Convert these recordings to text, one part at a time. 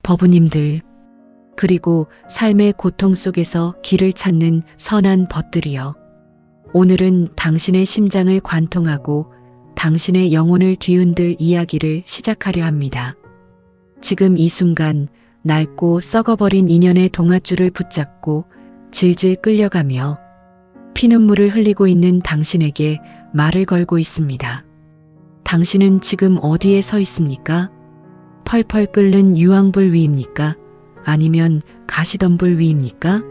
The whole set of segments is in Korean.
법우님들, 그리고 삶의 고통 속에서 길을 찾는 선한 벗들이여. 오늘은 당신의 심장을 관통하고 당신의 영혼을 뒤흔들 이야기를 시작하려 합니다. 지금 이 순간 낡고 썩어버린 인연의 동아줄을 붙잡고 질질 끌려가며 피눈물을 흘리고 있는 당신에게 말을 걸고 있습니다. 당신은 지금 어디에 서 있습니까? 펄펄 끓는 유황불 위입니까? 아니면 가시덤불 위입니까?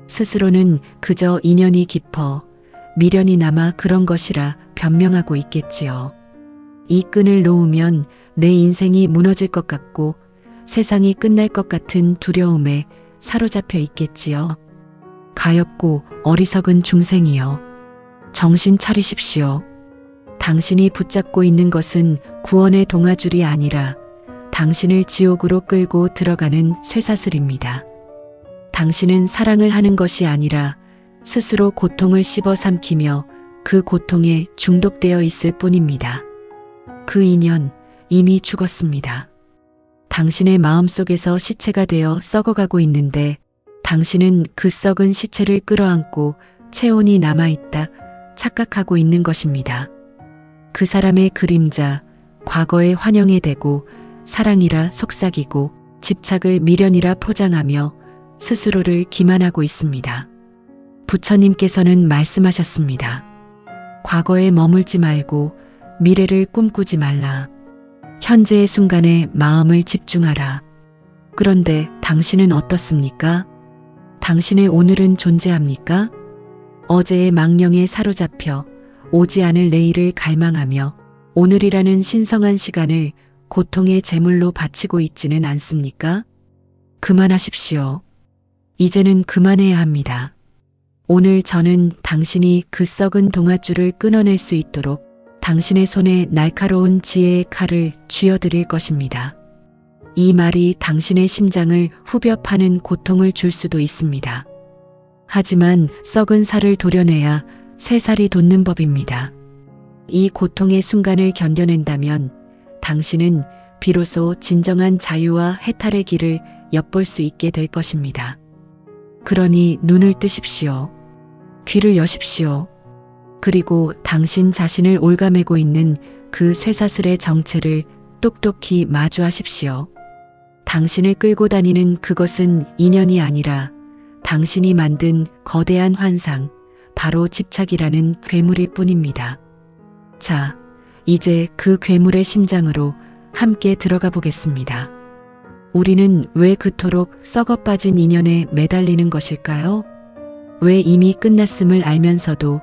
스스로는 그저 인연이 깊어 미련이 남아 그런 것이라 변명하고 있겠지요. 이 끈을 놓으면 내 인생이 무너질 것 같고 세상이 끝날 것 같은 두려움에 사로잡혀 있겠지요. 가엾고 어리석은 중생이여, 정신 차리십시오. 당신이 붙잡고 있는 것은 구원의 동아줄이 아니라 당신을 지옥으로 끌고 들어가는 쇠사슬입니다. 당신은 사랑을 하는 것이 아니라 스스로 고통을 씹어 삼키며 그 고통에 중독되어 있을 뿐입니다. 그 인연 이미 죽었습니다. 당신의 마음속에서 시체가 되어 썩어가고 있는데 당신은 그 썩은 시체를 끌어안고 체온이 남아있다 착각하고 있는 것입니다. 그 사람의 그림자, 과거의 환영에 대고 사랑이라 속삭이고 집착을 미련이라 포장하며 스스로를 기만하고 있습니다. 부처님께서는 말씀하셨습니다. 과거에 머물지 말고 미래를 꿈꾸지 말라. 현재의 순간에 마음을 집중하라. 그런데 당신은 어떻습니까? 당신의 오늘은 존재합니까? 어제의 망령에 사로잡혀 오지 않을 내일을 갈망하며 오늘이라는 신성한 시간을 고통의 제물로 바치고 있지는 않습니까? 그만하십시오. 이제는 그만해야 합니다. 오늘 저는 당신이 그 썩은 동아줄을 끊어낼 수 있도록 당신의 손에 날카로운 지혜의 칼을 쥐어드릴 것입니다. 이 말이 당신의 심장을 후벼 파는 고통을 줄 수도 있습니다. 하지만 썩은 살을 도려내야 새 살이 돋는 법입니다. 이 고통의 순간을 견뎌낸다면 당신은 비로소 진정한 자유와 해탈의 길을 엿볼 수 있게 될 것입니다. 그러니 눈을 뜨십시오. 귀를 여십시오. 그리고 당신 자신을 올가매고 있는 그 쇠사슬의 정체를 똑똑히 마주하십시오. 당신을 끌고 다니는 그것은 인연이 아니라 당신이 만든 거대한 환상, 바로 집착이라는 괴물일 뿐입니다. 자, 이제 그 괴물의 심장으로 함께 들어가 보겠습니다. 우리는 왜 그토록 썩어빠진 인연에 매달리는 것일까요? 왜 이미 끝났음을 알면서도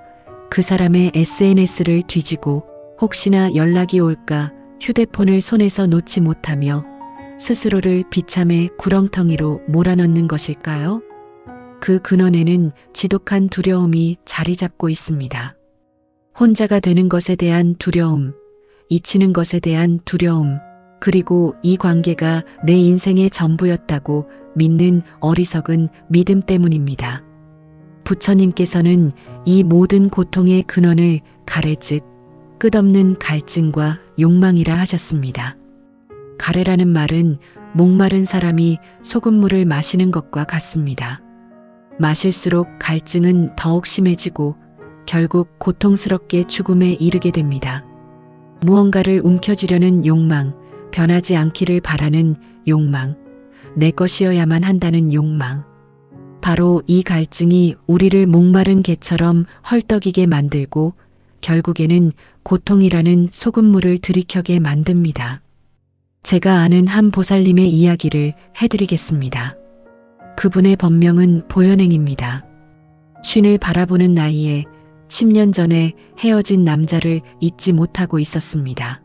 그 사람의 SNS를 뒤지고 혹시나 연락이 올까 휴대폰을 손에서 놓지 못하며 스스로를 비참의 구렁텅이로 몰아넣는 것일까요? 그 근원에는 지독한 두려움이 자리 잡고 있습니다. 혼자가 되는 것에 대한 두려움, 잊히는 것에 대한 두려움, 그리고 이 관계가 내 인생의 전부였다고 믿는 어리석은 믿음 때문입니다. 부처님께서는 이 모든 고통의 근원을 가래 즉 끝없는 갈증과 욕망이라 하셨습니다. 가래라는 말은 목마른 사람이 소금물을 마시는 것과 같습니다. 마실수록 갈증은 더욱 심해지고 결국 고통스럽게 죽음에 이르게 됩니다. 무언가를 움켜쥐려는 욕망, 변하지 않기를 바라는 욕망, 내 것이어야만 한다는 욕망. 바로 이 갈증이 우리를 목마른 개처럼 헐떡이게 만들고 결국에는 고통이라는 소금물을 들이켜게 만듭니다. 제가 아는 한 보살님의 이야기를 해드리겠습니다. 그분의 법명은 보현행입니다. 쉰을 바라보는 나이에 10년 전에 헤어진 남자를 잊지 못하고 있었습니다.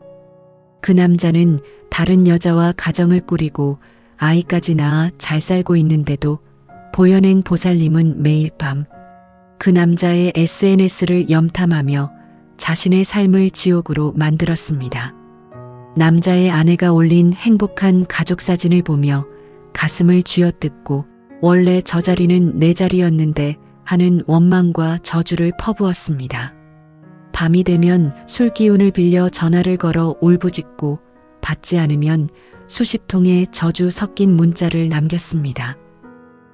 그 남자는 다른 여자와 가정을 꾸리고 아이까지 낳아 잘 살고 있는데도 보현행 보살님은 매일 밤 그 남자의 SNS를 염탐하며 자신의 삶을 지옥으로 만들었습니다. 남자의 아내가 올린 행복한 가족 사진을 보며 가슴을 쥐어뜯고 원래 저 자리는 내 자리였는데 하는 원망과 저주를 퍼부었습니다. 밤이 되면 술 기운을 빌려 전화를 걸어 울부짖고 받지 않으면 수십 통의 저주 섞인 문자를 남겼습니다.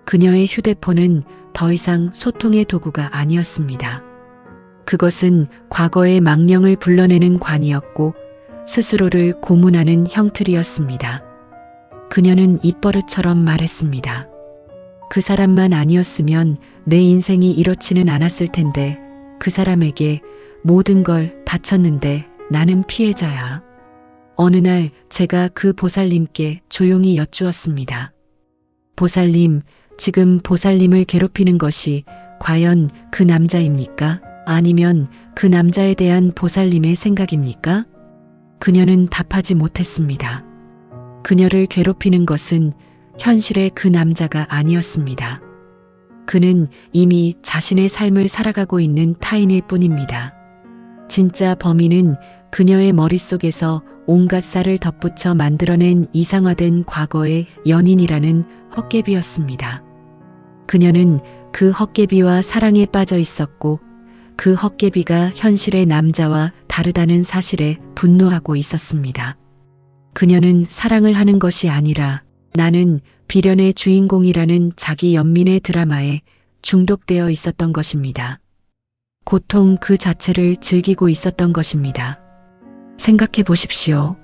그녀의 휴대폰은 더 이상 소통의 도구가 아니었습니다. 그것은 과거의 망령을 불러내는 관이었고 스스로를 고문하는 형틀이었습니다. 그녀는 입버릇처럼 말했습니다. 그 사람만 아니었으면 내 인생이 이렇지는 않았을 텐데 그 사람에게 모든 걸 바쳤는데 나는 피해자야. 어느 날 제가 그 보살님께 조용히 여쭈었습니다. 보살님, 지금 보살님을 괴롭히는 것이 과연 그 남자입니까? 아니면 그 남자에 대한 보살님의 생각입니까? 그녀는 답하지 못했습니다. 그녀를 괴롭히는 것은 현실의 그 남자가 아니었습니다. 그는 이미 자신의 삶을 살아가고 있는 타인일 뿐입니다. 진짜 범인은 그녀의 머릿속에서 온갖 쌀을 덧붙여 만들어낸 이상화된 과거의 연인이라는 헛개비였습니다. 그녀는 그 헛개비와 사랑에 빠져 있었고 그 헛개비가 현실의 남자와 다르다는 사실에 분노하고 있었습니다. 그녀는 사랑을 하는 것이 아니라 나는 비련의 주인공이라는 자기 연민의 드라마에 중독되어 있었던 것입니다. 고통 그 자체를 즐기고 있었던 것입니다. 생각해 보십시오.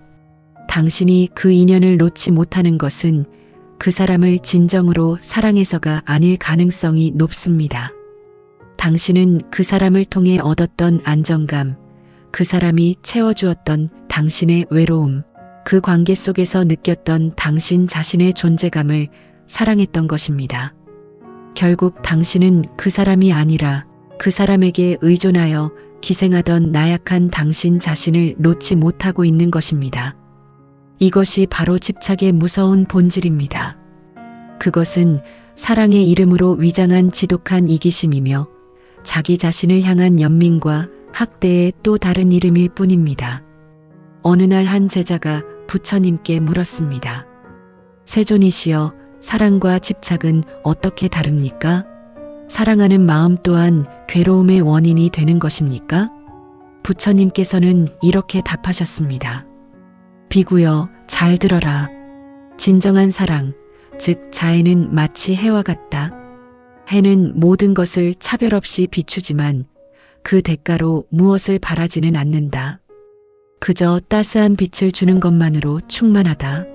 당신이 그 인연을 놓지 못하는 것은 그 사람을 진정으로 사랑해서가 아닐 가능성이 높습니다. 당신은 그 사람을 통해 얻었던 안정감, 그 사람이 채워주었던 당신의 외로움, 그 관계 속에서 느꼈던 당신 자신의 존재감을 사랑했던 것입니다. 결국 당신은 그 사람이 아니라 그 사람에게 의존하여 기생하던 나약한 당신 자신을 놓지 못하고 있는 것입니다. 이것이 바로 집착의 무서운 본질입니다. 그것은 사랑의 이름으로 위장한 지독한 이기심이며 자기 자신을 향한 연민과 학대의 또 다른 이름일 뿐입니다. 어느 날 한 제자가 부처님께 물었습니다. 세존이시여, 사랑과 집착은 어떻게 다릅니까? 사랑하는 마음 또한 괴로움의 원인이 되는 것입니까? 부처님께서는 이렇게 답하셨습니다. 비구여, 잘 들어라. 진정한 사랑, 즉 자애는 마치 해와 같다. 해는 모든 것을 차별 없이 비추지만 그 대가로 무엇을 바라지는 않는다. 그저 따스한 빛을 주는 것만으로 충만하다.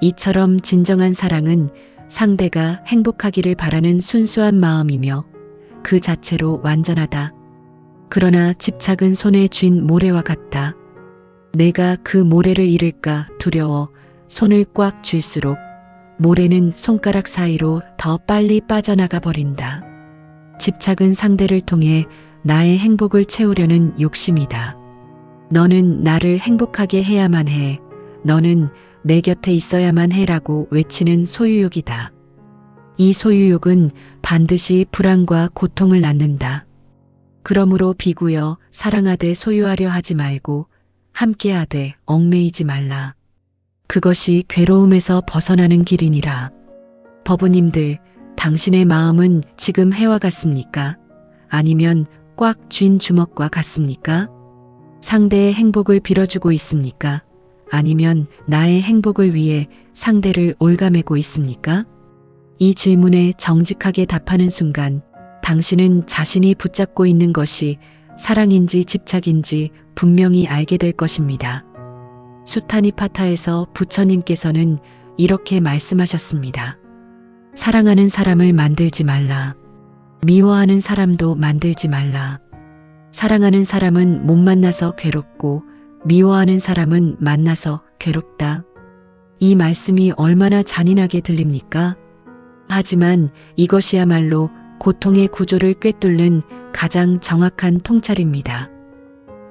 이처럼 진정한 사랑은 상대가 행복하기를 바라는 순수한 마음이며 그 자체로 완전하다. 그러나 집착은 손에 쥔 모래와 같다. 내가 그 모래를 잃을까 두려워 손을 꽉 쥘수록 모래는 손가락 사이로 더 빨리 빠져나가 버린다. 집착은 상대를 통해 나의 행복을 채우려는 욕심이다. 너는 나를 행복하게 해야만 해. 너는 내 곁에 있어야만 해라고 외치는 소유욕이다. 이 소유욕은 반드시 불안과 고통을 낳는다. 그러므로 비구여, 사랑하되 소유하려 하지 말고 함께하되 얽매이지 말라. 그것이 괴로움에서 벗어나는 길이니라. 법우님들, 당신의 마음은 지금 해와 같습니까? 아니면 꽉 쥔 주먹과 같습니까? 상대의 행복을 빌어주고 있습니까? 아니면 나의 행복을 위해 상대를 올가매고 있습니까? 이 질문에 정직하게 답하는 순간 당신은 자신이 붙잡고 있는 것이 사랑인지 집착인지 분명히 알게 될 것입니다. 수타니파타에서 부처님께서는 이렇게 말씀하셨습니다. 사랑하는 사람을 만들지 말라. 미워하는 사람도 만들지 말라. 사랑하는 사람은 못 만나서 괴롭고 미워하는 사람은 만나서 괴롭다. 이 말씀이 얼마나 잔인하게 들립니까? 하지만 이것이야말로 고통의 구조를 꿰뚫는 가장 정확한 통찰입니다.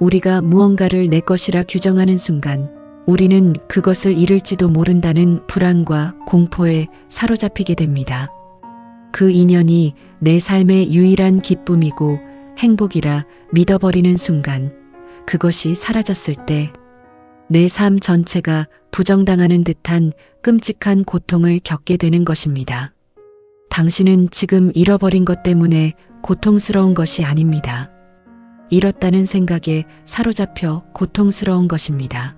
우리가 무언가를 내 것이라 규정하는 순간 우리는 그것을 잃을지도 모른다는 불안과 공포에 사로잡히게 됩니다. 그 인연이 내 삶의 유일한 기쁨이고 행복이라 믿어버리는 순간 그것이 사라졌을 때 내 삶 전체가 부정당하는 듯한 끔찍한 고통을 겪게 되는 것입니다. 당신은 지금 잃어버린 것 때문에 고통스러운 것이 아닙니다. 잃었다는 생각에 사로잡혀 고통스러운 것입니다.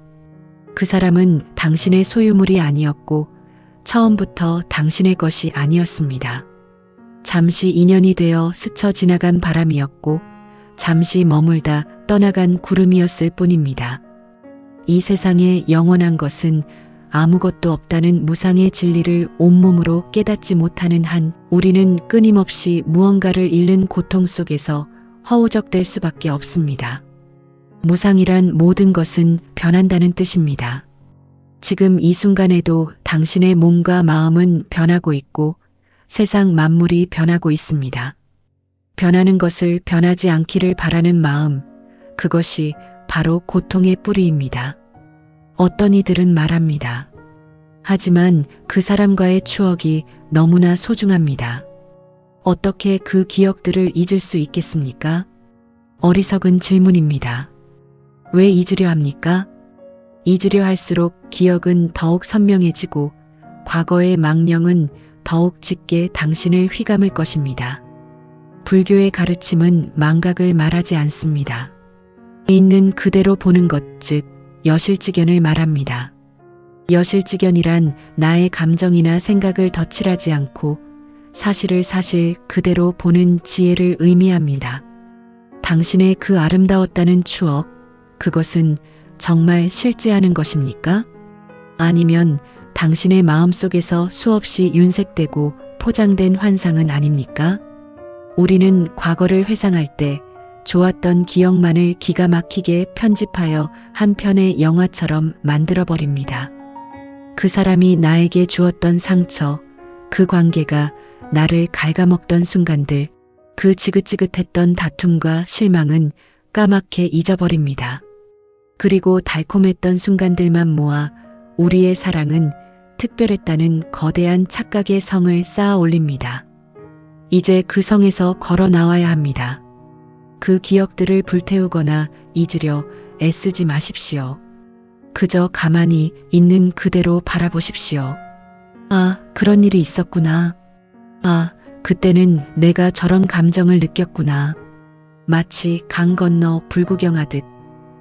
그 사람은 당신의 소유물이 아니었고 처음부터 당신의 것이 아니었습니다. 잠시 인연이 되어 스쳐 지나간 바람이었고 잠시 머물다 떠나간 구름이었을 뿐입니다. 이 세상에 영원한 것은 아무것도 없다는 무상의 진리를 온몸으로 깨닫지 못하는 한 우리는 끊임없이 무언가를 잃는 고통 속에서 허우적댈 수밖에 없습니다. 무상이란 모든 것은 변한다는 뜻입니다. 지금 이 순간에도 당신의 몸과 마음은 변하고 있고 세상 만물이 변하고 있습니다. 변하는 것을 변하지 않기를 바라는 마음, 그것이 바로 고통의 뿌리입니다. 어떤 이들은 말합니다. 하지만 그 사람과의 추억이 너무나 소중합니다. 어떻게 그 기억들을 잊을 수 있겠습니까? 어리석은 질문입니다. 왜 잊으려 합니까? 잊으려 할수록 기억은 더욱 선명해지고 과거의 망령은 더욱 짙게 당신을 휘감을 것입니다. 불교의 가르침은 망각을 말하지 않습니다. 있는 그대로 보는 것, 즉 여실직견을 말합니다. 여실직견이란 나의 감정이나 생각을 덧칠하지 않고 사실을 사실 그대로 보는 지혜를 의미합니다. 당신의 그 아름다웠다는 추억, 그것은 정말 실제하는 것입니까? 아니면 당신의 마음속에서 수없이 윤색되고 포장된 환상은 아닙니까? 우리는 과거를 회상할 때 좋았던 기억만을 기가 막히게 편집하여 한 편의 영화처럼 만들어버립니다. 그 사람이 나에게 주었던 상처, 그 관계가 나를 갉아먹던 순간들, 그 지긋지긋했던 다툼과 실망은 까맣게 잊어버립니다. 그리고 달콤했던 순간들만 모아 우리의 사랑은 특별했다는 거대한 착각의 성을 쌓아 올립니다. 이제 그 성에서 걸어 나와야 합니다. 그 기억들을 불태우거나 잊으려 애쓰지 마십시오. 그저 가만히 있는 그대로 바라보십시오. 아, 그런 일이 있었구나. 아, 그때는 내가 저런 감정을 느꼈구나. 마치 강 건너 불구경하듯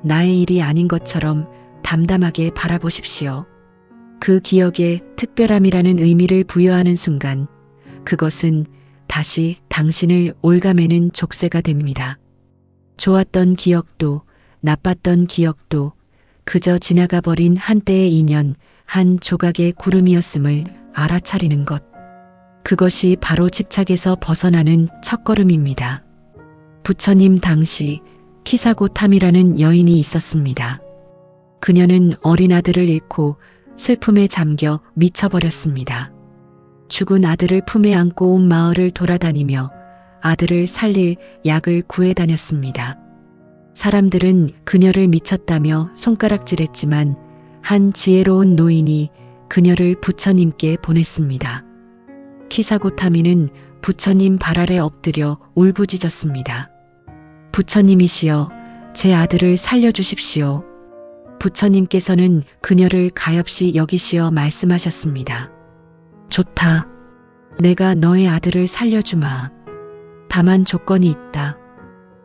나의 일이 아닌 것처럼 담담하게 바라보십시오. 그 기억에 특별함이라는 의미를 부여하는 순간 그것은 다시 당신을 올가매는 족쇄가 됩니다. 좋았던 기억도 나빴던 기억도 그저 지나가 버린 한때의 인연, 한 조각의 구름이었음을 알아차리는 것. 그것이 바로 집착에서 벗어나는 첫걸음입니다. 부처님 당시 키사고탐이라는 여인이 있었습니다. 그녀는 어린 아들을 잃고 슬픔에 잠겨 미쳐버렸습니다. 죽은 아들을 품에 안고 온 마을을 돌아다니며 아들을 살릴 약을 구해 다녔습니다. 사람들은 그녀를 미쳤다며 손가락질했지만 한 지혜로운 노인이 그녀를 부처님께 보냈습니다. 키사고타미는 부처님 발 아래 엎드려 울부짖었습니다. 부처님이시여, 제 아들을 살려주십시오. 부처님께서는 그녀를 가엾이 여기시어 말씀하셨습니다. 좋다. 내가 너의 아들을 살려주마. 다만 조건이 있다.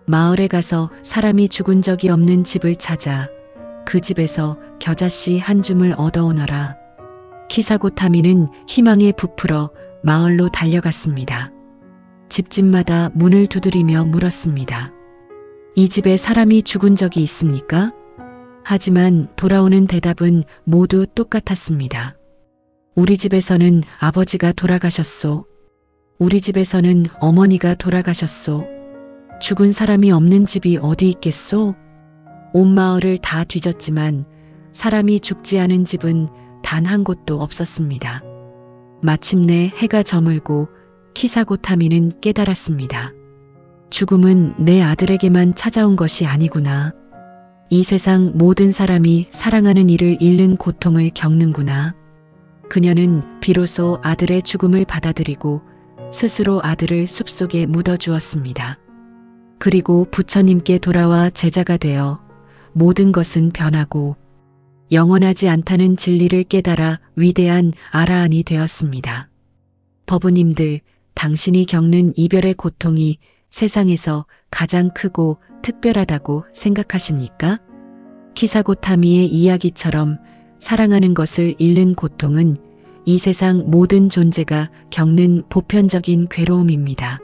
마을에 가서 사람이 죽은 적이 없는 집을 찾아 그 집에서 겨자씨 한 줌을 얻어오너라. 키사고타미는 희망에 부풀어 마을로 달려갔습니다. 집집마다 문을 두드리며 물었습니다. 이 집에 사람이 죽은 적이 있습니까? 하지만 돌아오는 대답은 모두 똑같았습니다. 우리 집에서는 아버지가 돌아가셨소. 우리 집에서는 어머니가 돌아가셨소. 죽은 사람이 없는 집이 어디 있겠소? 온 마을을 다 뒤졌지만 사람이 죽지 않은 집은 단 한 곳도 없었습니다. 마침내 해가 저물고 키사고타미는 깨달았습니다. 죽음은 내 아들에게만 찾아온 것이 아니구나. 이 세상 모든 사람이 사랑하는 이를 잃는 고통을 겪는구나. 그녀는 비로소 아들의 죽음을 받아들이고 스스로 아들을 숲속에 묻어주었습니다. 그리고 부처님께 돌아와 제자가 되어 모든 것은 변하고 영원하지 않다는 진리를 깨달아 위대한 아라한이 되었습니다. 법우님들, 당신이 겪는 이별의 고통이 세상에서 가장 크고 특별하다고 생각하십니까? 키사고타미의 이야기처럼 사랑하는 것을 잃는 고통은 이 세상 모든 존재가 겪는 보편적인 괴로움입니다.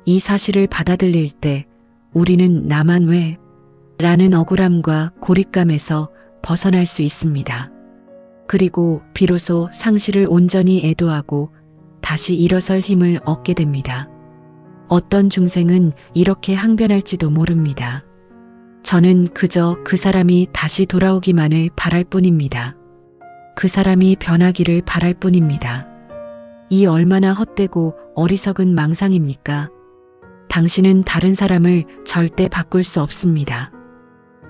이 사실을 받아들일 때 우리는 나만 왜? 라는 억울함과 고립감에서 벗어날 수 있습니다. 그리고 비로소 상실을 온전히 애도하고 다시 일어설 힘을 얻게 됩니다. 어떤 중생은 이렇게 항변할지도 모릅니다. 저는 그저 그 사람이 다시 돌아오기만을 바랄 뿐입니다. 그 사람이 변하기를 바랄 뿐입니다. 이 얼마나 헛되고 어리석은 망상입니까? 당신은 다른 사람을 절대 바꿀 수 없습니다.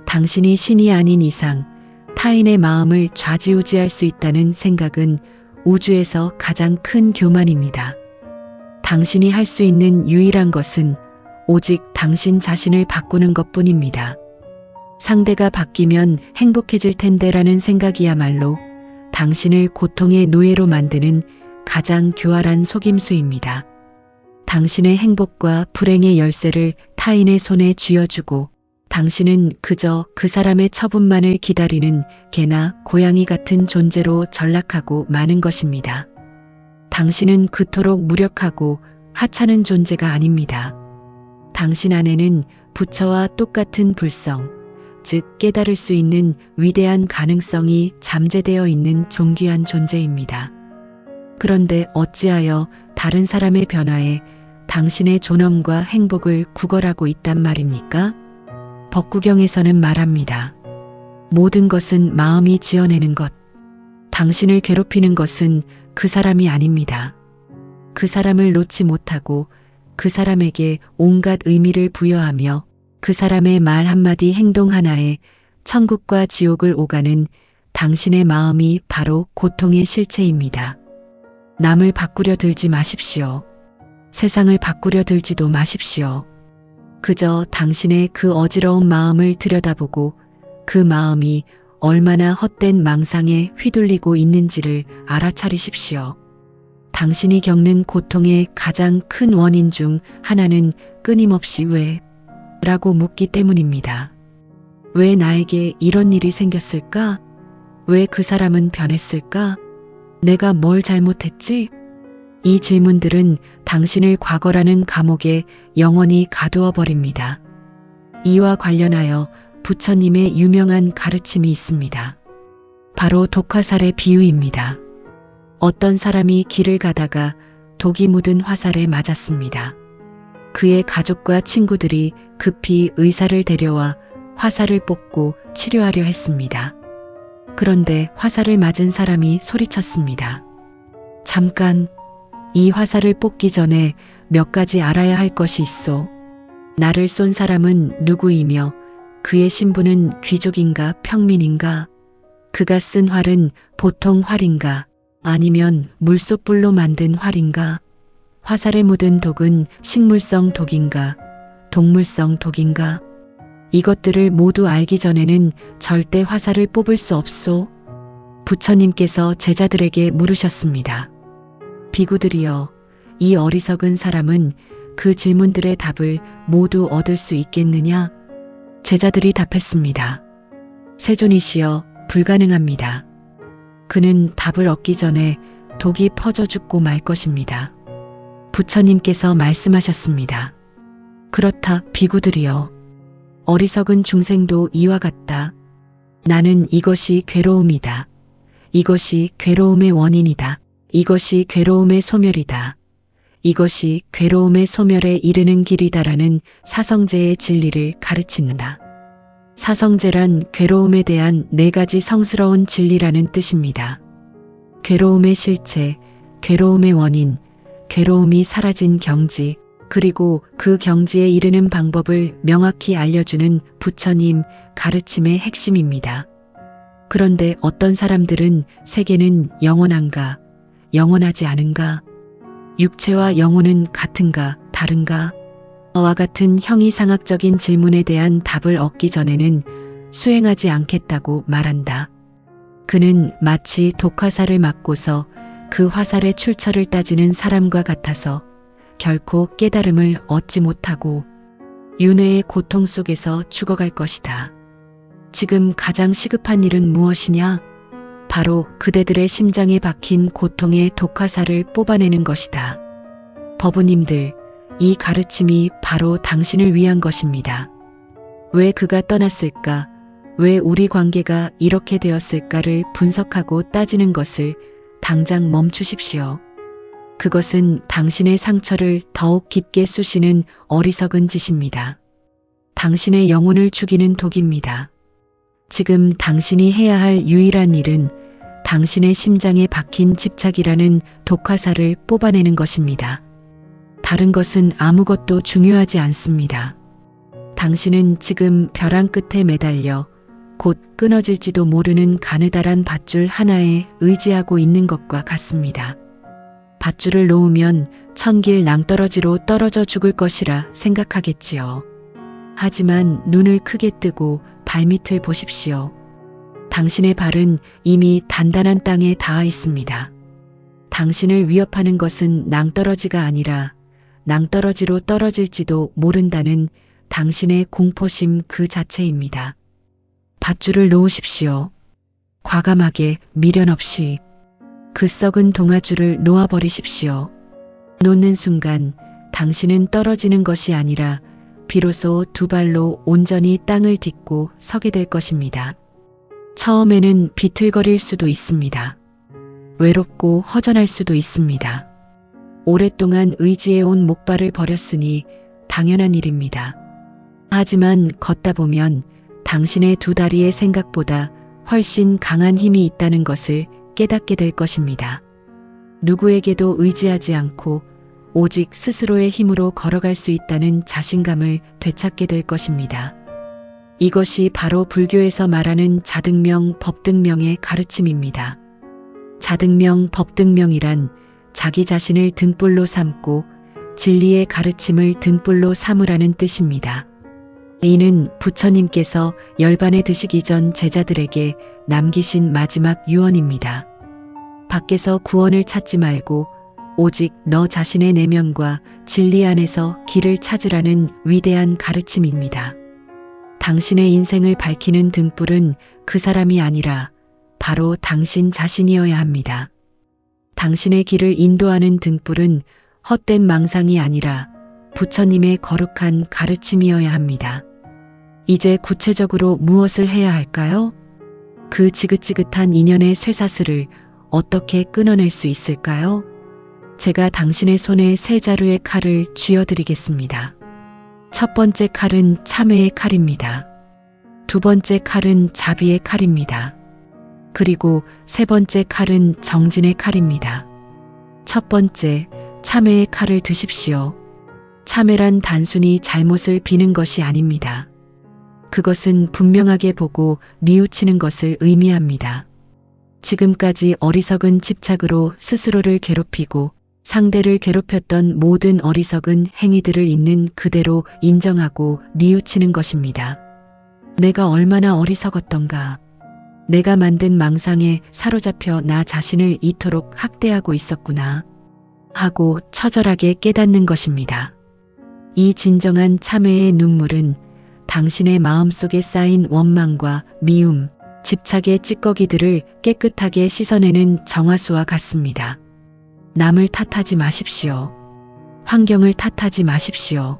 당신이 신이 아닌 이상 타인의 마음을 좌지우지할 수 있다는 생각은 우주에서 가장 큰 교만입니다. 당신이 할 수 있는 유일한 것은 오직 당신 자신을 바꾸는 것뿐입니다. 상대가 바뀌면 행복해질 텐데라는 생각이야말로 당신을 고통의 노예로 만드는 가장 교활한 속임수입니다. 당신의 행복과 불행의 열쇠를 타인의 손에 쥐어주고 당신은 그저 그 사람의 처분만을 기다리는 개나 고양이 같은 존재로 전락하고 마는 것입니다. 당신은 그토록 무력하고 하찮은 존재가 아닙니다. 당신 안에는 부처와 똑같은 불성, 즉 깨달을 수 있는 위대한 가능성이 잠재되어 있는 존귀한 존재입니다. 그런데 어찌하여 다른 사람의 변화에 당신의 존엄과 행복을 구걸하고 있단 말입니까? 법구경에서는 말합니다. 모든 것은 마음이 지어내는 것. 당신을 괴롭히는 것은 그 사람이 아닙니다. 그 사람을 놓지 못하고 그 사람에게 온갖 의미를 부여하며 그 사람의 말 한마디 행동 하나에 천국과 지옥을 오가는 당신의 마음이 바로 고통의 실체입니다. 남을 바꾸려 들지 마십시오. 세상을 바꾸려 들지도 마십시오. 그저 당신의 그 어지러운 마음을 들여다보고 그 마음이 얼마나 헛된 망상에 휘둘리고 있는지를 알아차리십시오. 당신이 겪는 고통의 가장 큰 원인 중 하나는 끊임없이 왜? 라고 묻기 때문입니다. 왜 나에게 이런 일이 생겼을까? 왜 그 사람은 변했을까? 내가 뭘 잘못했지? 이 질문들은 당신을 과거라는 감옥에 영원히 가두어 버립니다. 이와 관련하여 부처님의 유명한 가르침이 있습니다. 바로 독화살의 비유입니다. 어떤 사람이 길을 가다가 독이 묻은 화살에 맞았습니다. 그의 가족과 친구들이 급히 의사를 데려와 화살을 뽑고 치료하려 했습니다. 그런데 화살을 맞은 사람이 소리쳤습니다. 잠깐, 이 화살을 뽑기 전에 몇 가지 알아야 할 것이 있어. 나를 쏜 사람은 누구이며 그의 신분은 귀족인가 평민인가? 그가 쓴 활은 보통 활인가? 아니면 물소불로 만든 활인가? 화살에 묻은 독은 식물성 독인가? 동물성 독인가? 이것들을 모두 알기 전에는 절대 화살을 뽑을 수 없소. 부처님께서 제자들에게 물으셨습니다. 비구들이여, 이 어리석은 사람은 그 질문들의 답을 모두 얻을 수 있겠느냐? 제자들이 답했습니다. 세존이시여, 불가능합니다. 그는 답을 얻기 전에 독이 퍼져 죽고 말 것입니다. 부처님께서 말씀하셨습니다. 그렇다, 비구들이여. 어리석은 중생도 이와 같다. 나는 이것이 괴로움이다. 이것이 괴로움의 원인이다. 이것이 괴로움의 소멸이다. 이것이 괴로움의 소멸에 이르는 길이다라는 사성제의 진리를 가르친다. 사성제란 괴로움에 대한 4가지 성스러운 진리라는 뜻입니다. 괴로움의 실체, 괴로움의 원인, 괴로움이 사라진 경지, 그리고 그 경지에 이르는 방법을 명확히 알려주는 부처님 가르침의 핵심입니다. 그런데 어떤 사람들은 세계는 영원한가, 영원하지 않은가, 육체와 영혼은 같은가, 다른가? 와 같은 형이상학적인 질문에 대한 답을 얻기 전에는 수행하지 않겠다고 말한다. 그는 마치 독화살을 맞고서 그 화살의 출처를 따지는 사람과 같아서 결코 깨달음을 얻지 못하고 윤회의 고통 속에서 죽어갈 것이다. 지금 가장 시급한 일은 무엇이냐? 바로 그대들의 심장에 박힌 고통의 독화살을 뽑아내는 것이다. 법우님들, 이 가르침이 바로 당신을 위한 것입니다. 왜 그가 떠났을까? 왜 우리 관계가 이렇게 되었을까를 분석하고 따지는 것을 당장 멈추십시오. 그것은 당신의 상처를 더욱 깊게 쑤시는 어리석은 짓입니다. 당신의 영혼을 죽이는 독입니다. 지금 당신이 해야 할 유일한 일은 당신의 심장에 박힌 집착이라는 독화살을 뽑아내는 것입니다. 다른 것은 아무것도 중요하지 않습니다. 당신은 지금 벼랑 끝에 매달려 곧 끊어질지도 모르는 가느다란 밧줄 하나에 의지하고 있는 것과 같습니다. 밧줄을 놓으면 천길 낭떠러지로 떨어져 죽을 것이라 생각하겠지요. 하지만 눈을 크게 뜨고 발밑을 보십시오. 당신의 발은 이미 단단한 땅에 닿아 있습니다. 당신을 위협하는 것은 낭떠러지가 아니라 낭떠러지로 떨어질지도 모른다는 당신의 공포심 그 자체입니다. 밧줄을 놓으십시오. 과감하게 미련 없이 그 썩은 동아줄을 놓아버리십시오. 놓는 순간 당신은 떨어지는 것이 아니라 비로소 두 발로 온전히 땅을 딛고 서게 될 것입니다. 처음에는 비틀거릴 수도 있습니다. 외롭고 허전할 수도 있습니다. 오랫동안 의지해온 목발을 버렸으니 당연한 일입니다. 하지만 걷다 보면 당신의 두 다리의 생각보다 훨씬 강한 힘이 있다는 것을 깨닫게 될 것입니다. 누구에게도 의지하지 않고 오직 스스로의 힘으로 걸어갈 수 있다는 자신감을 되찾게 될 것입니다. 이것이 바로 불교에서 말하는 자등명, 법등명의 가르침입니다. 자등명, 법등명이란 자기 자신을 등불로 삼고 진리의 가르침을 등불로 삼으라는 뜻입니다. 이는 부처님께서 열반에 드시기 전 제자들에게 남기신 마지막 유언입니다. 밖에서 구원을 찾지 말고 오직 너 자신의 내면과 진리 안에서 길을 찾으라는 위대한 가르침입니다. 당신의 인생을 밝히는 등불은 그 사람이 아니라 바로 당신 자신이어야 합니다. 당신의 길을 인도하는 등불은 헛된 망상이 아니라 부처님의 거룩한 가르침이어야 합니다. 이제 구체적으로 무엇을 해야 할까요? 그 지긋지긋한 인연의 쇠사슬을 어떻게 끊어낼 수 있을까요? 제가 당신의 손에 세 자루의 칼을 쥐어드리겠습니다. 첫 번째 칼은 참회의 칼입니다. 두 번째 칼은 자비의 칼입니다. 그리고 세 번째 칼은 정진의 칼입니다. 첫 번째, 참회의 칼을 드십시오. 참회란 단순히 잘못을 비는 것이 아닙니다. 그것은 분명하게 보고 뉘우치는 것을 의미합니다. 지금까지 어리석은 집착으로 스스로를 괴롭히고 상대를 괴롭혔던 모든 어리석은 행위들을 있는 그대로 인정하고 뉘우치는 것입니다. 내가 얼마나 어리석었던가. 내가 만든 망상에 사로잡혀 나 자신을 이토록 학대하고 있었구나 하고 처절하게 깨닫는 것입니다. 이 진정한 참회의 눈물은 당신의 마음속에 쌓인 원망과 미움, 집착의 찌꺼기들을 깨끗하게 씻어내는 정화수와 같습니다. 남을 탓하지 마십시오. 환경을 탓하지 마십시오.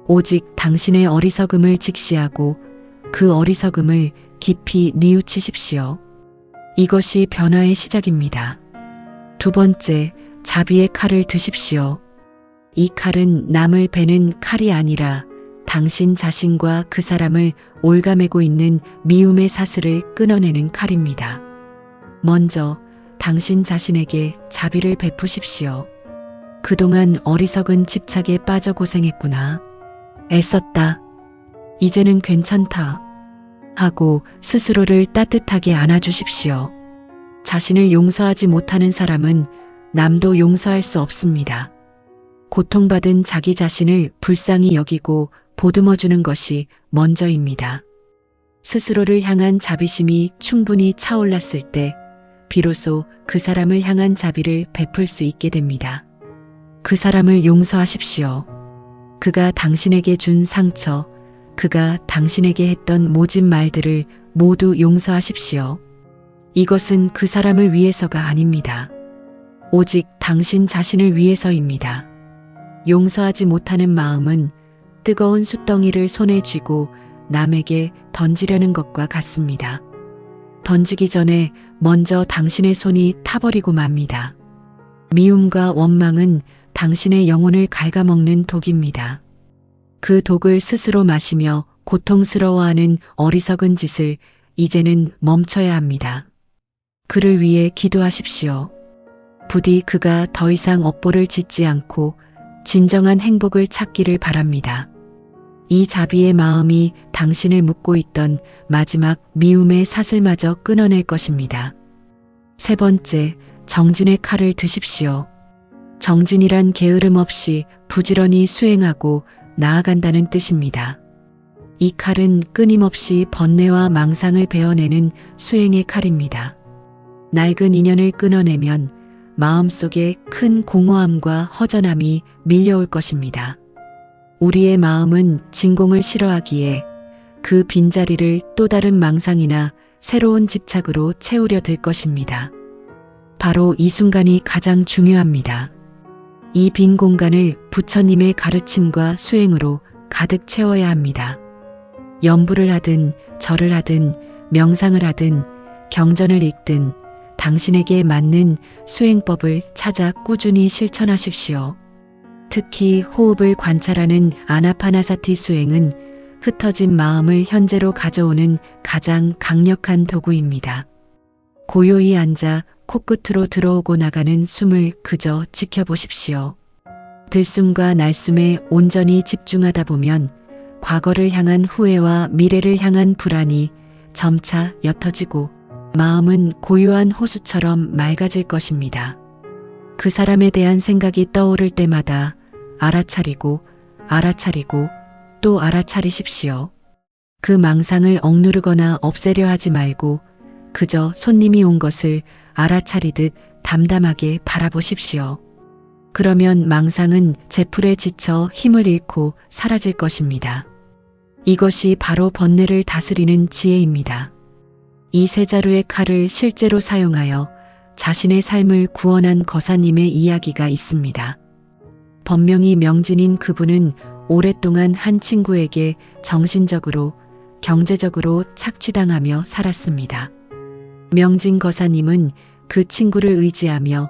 오직 당신의 어리석음을 직시하고 그 어리석음을 깊이 뉘우치십시오. 이것이 변화의 시작입니다. 두 번째, 자비의 칼을 드십시오. 이 칼은 남을 베는 칼이 아니라 당신 자신과 그 사람을 올가매고 있는 미움의 사슬을 끊어내는 칼입니다. 먼저 당신 자신에게 자비를 베푸십시오. 그동안 어리석은 집착에 빠져 고생했구나. 애썼다. 이제는 괜찮다. 하고 스스로를 따뜻하게 안아주십시오. 자신을 용서하지 못하는 사람은 남도 용서할 수 없습니다. 고통받은 자기 자신을 불쌍히 여기고 보듬어주는 것이 먼저입니다. 스스로를 향한 자비심이 충분히 차올랐을 때 비로소 그 사람을 향한 자비를 베풀 수 있게 됩니다. 그 사람을 용서하십시오. 그가 당신에게 준 상처, 그가 당신에게 했던 모진 말들을 모두 용서하십시오. 이것은 그 사람을 위해서가 아닙니다. 오직 당신 자신을 위해서입니다. 용서하지 못하는 마음은 뜨거운 숯덩이를 손에 쥐고 남에게 던지려는 것과 같습니다. 던지기 전에 먼저 당신의 손이 타버리고 맙니다. 미움과 원망은 당신의 영혼을 갉아먹는 독입니다. 그 독을 스스로 마시며 고통스러워하는 어리석은 짓을 이제는 멈춰야 합니다. 그를 위해 기도하십시오. 부디 그가 더 이상 업보를 짓지 않고 진정한 행복을 찾기를 바랍니다. 이 자비의 마음이 당신을 묶고 있던 마지막 미움의 사슬마저 끊어낼 것입니다. 세 번째, 정진의 칼을 드십시오. 정진이란 게으름 없이 부지런히 수행하고 나아간다는 뜻입니다. 이 칼은 끊임없이 번뇌와 망상을 베어내는 수행의 칼입니다. 낡은 인연을 끊어내면 마음속에 큰 공허함과 허전함이 밀려올 것입니다. 우리의 마음은 진공을 싫어하기에 그 빈자리를 또 다른 망상이나 새로운 집착으로 채우려 들 것입니다. 바로 이 순간이 가장 중요합니다. 이 빈 공간을 부처님의 가르침과 수행으로 가득 채워야 합니다. 염불을 하든 절을 하든 명상을 하든 경전을 읽든 당신에게 맞는 수행법을 찾아 꾸준히 실천하십시오. 특히 호흡을 관찰하는 아나파나사티 수행은 흩어진 마음을 현재로 가져오는 가장 강력한 도구입니다. 고요히 앉아 코끝으로 들어오고 나가는 숨을 그저 지켜보십시오. 들숨과 날숨에 온전히 집중하다 보면 과거를 향한 후회와 미래를 향한 불안이 점차 옅어지고 마음은 고요한 호수처럼 맑아질 것입니다. 그 사람에 대한 생각이 떠오를 때마다 알아차리고 또 알아차리십시오. 그 망상을 억누르거나 없애려 하지 말고 그저 손님이 온 것을 알아차리듯 담담하게 바라보십시오. 그러면 망상은 제풀에 지쳐 힘을 잃고 사라질 것입니다. 이것이 바로 번뇌를 다스리는 지혜입니다. 이 세 자루의 칼을 실제로 사용하여 자신의 삶을 구원한 거사님의 이야기가 있습니다. 법명이 명진인 그분은 오랫동안 한 친구에게 정신적으로, 경제적으로 착취당하며 살았습니다. 명진 거사님은 그 친구를 의지하며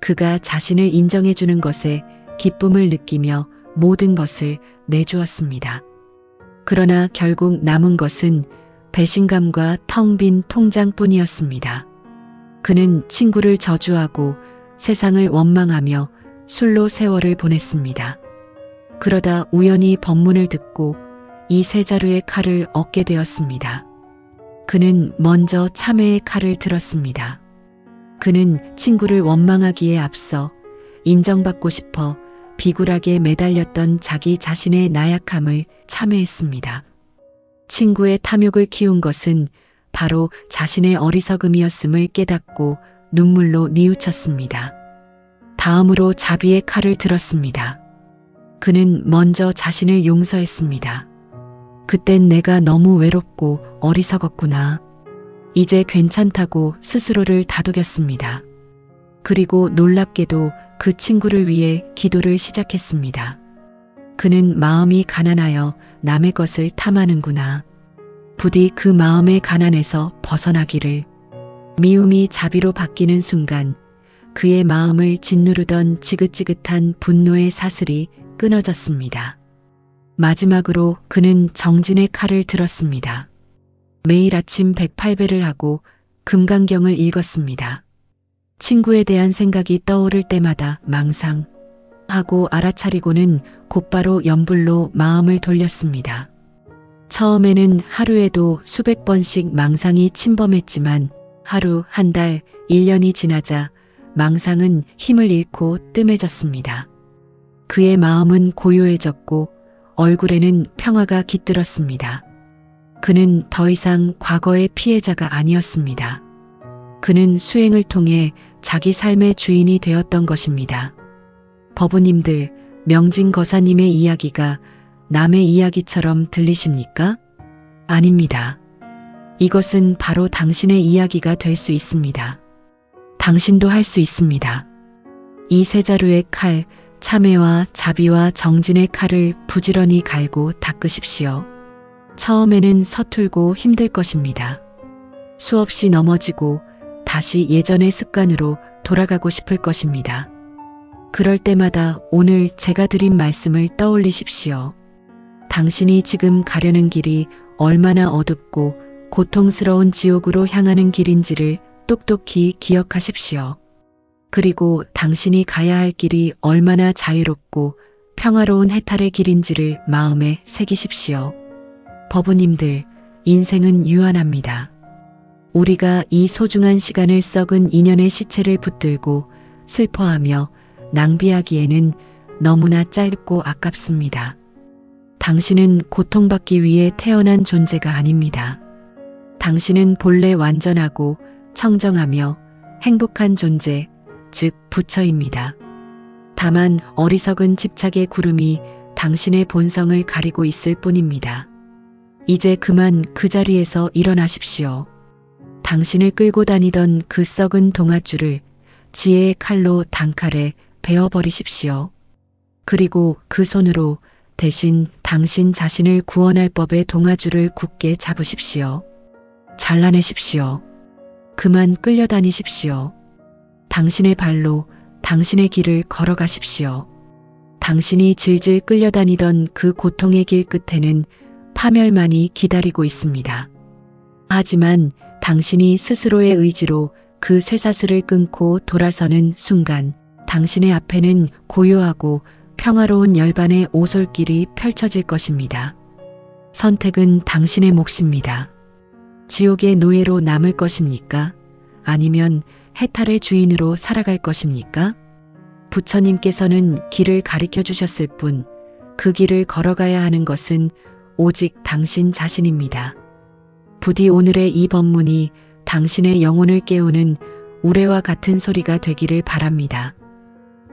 그가 자신을 인정해주는 것에 기쁨을 느끼며 모든 것을 내주었습니다. 그러나 결국 남은 것은 배신감과 텅 빈 통장뿐이었습니다. 그는 친구를 저주하고 세상을 원망하며 술로 세월을 보냈습니다. 그러다 우연히 법문을 듣고 이 세 자루의 칼을 얻게 되었습니다. 그는 먼저 참회의 칼을 들었습니다. 그는 친구를 원망하기에 앞서 인정받고 싶어 비굴하게 매달렸던 자기 자신의 나약함을 참회했습니다. 친구의 탐욕을 키운 것은 바로 자신의 어리석음이었음을 깨닫고 눈물로 뉘우쳤습니다. 다음으로 자비의 칼을 들었습니다. 그는 먼저 자신을 용서했습니다. 그땐 내가 너무 외롭고 어리석었구나. 이제 괜찮다고 스스로를 다독였습니다. 그리고 놀랍게도 그 친구를 위해 기도를 시작했습니다. 그는 마음이 가난하여 남의 것을 탐하는구나. 부디 그 마음의 가난에서 벗어나기를. 미움이 자비로 바뀌는 순간 그의 마음을 짓누르던 지긋지긋한 분노의 사슬이 끊어졌습니다. 마지막으로 그는 정진의 칼을 들었습니다. 매일 아침 108배를 하고 금강경을 읽었습니다. 친구에 대한 생각이 떠오를 때마다 망상하고 알아차리고는 곧바로 염불로 마음을 돌렸습니다. 처음에는 하루에도 수백 번씩 망상이 침범했지만 하루, 한 달, 1년이 지나자 망상은 힘을 잃고 뜸해졌습니다. 그의 마음은 고요해졌고 얼굴에는 평화가 깃들었습니다. 그는 더 이상 과거의 피해자가 아니었습니다. 그는 수행을 통해 자기 삶의 주인이 되었던 것입니다. 법우님들, 명진 거사님의 이야기가 남의 이야기처럼 들리십니까? 아닙니다. 이것은 바로 당신의 이야기가 될 수 있습니다. 당신도 할 수 있습니다. 이 세 자루의 칼, 참회와 자비와 정진의 칼을 부지런히 갈고 닦으십시오. 처음에는 서툴고 힘들 것입니다. 수없이 넘어지고 다시 예전의 습관으로 돌아가고 싶을 것입니다. 그럴 때마다 오늘 제가 드린 말씀을 떠올리십시오. 당신이 지금 가려는 길이 얼마나 어둡고 고통스러운 지옥으로 향하는 길인지를 똑똑히 기억하십시오. 그리고 당신이 가야 할 길이 얼마나 자유롭고 평화로운 해탈의 길인지를 마음에 새기십시오. 법우님들, 인생은 유한합니다. 우리가 이 소중한 시간을 썩은 인연의 시체를 붙들고 슬퍼하며 낭비하기에는 너무나 짧고 아깝습니다. 당신은 고통받기 위해 태어난 존재가 아닙니다. 당신은 본래 완전하고 청정하며 행복한 존재, 즉 부처입니다. 다만 어리석은 집착의 구름이 당신의 본성을 가리고 있을 뿐입니다. 이제 그만 그 자리에서 일어나십시오. 당신을 끌고 다니던 그 썩은 동아줄을 지혜의 칼로 단칼에 베어버리십시오. 그리고 그 손으로 대신 당신 자신을 구원할 법의 동아줄을 굳게 잡으십시오. 잘라내십시오. 그만 끌려다니십시오. 당신의 발로 당신의 길을 걸어가십시오. 당신이 질질 끌려다니던 그 고통의 길 끝에는 파멸만이 기다리고 있습니다. 하지만 당신이 스스로의 의지로 그 쇠사슬을 끊고 돌아서는 순간 당신의 앞에는 고요하고 평화로운 열반의 오솔길이 펼쳐질 것입니다. 선택은 당신의 몫입니다. 지옥의 노예로 남을 것입니까? 아니면 해탈의 주인으로 살아갈 것입니까? 부처님께서는 길을 가리켜 주셨을 뿐 그 길을 걸어가야 하는 것은 오직 당신 자신입니다. 부디 오늘의 이 법문이 당신의 영혼을 깨우는 우레와 같은 소리가 되기를 바랍니다.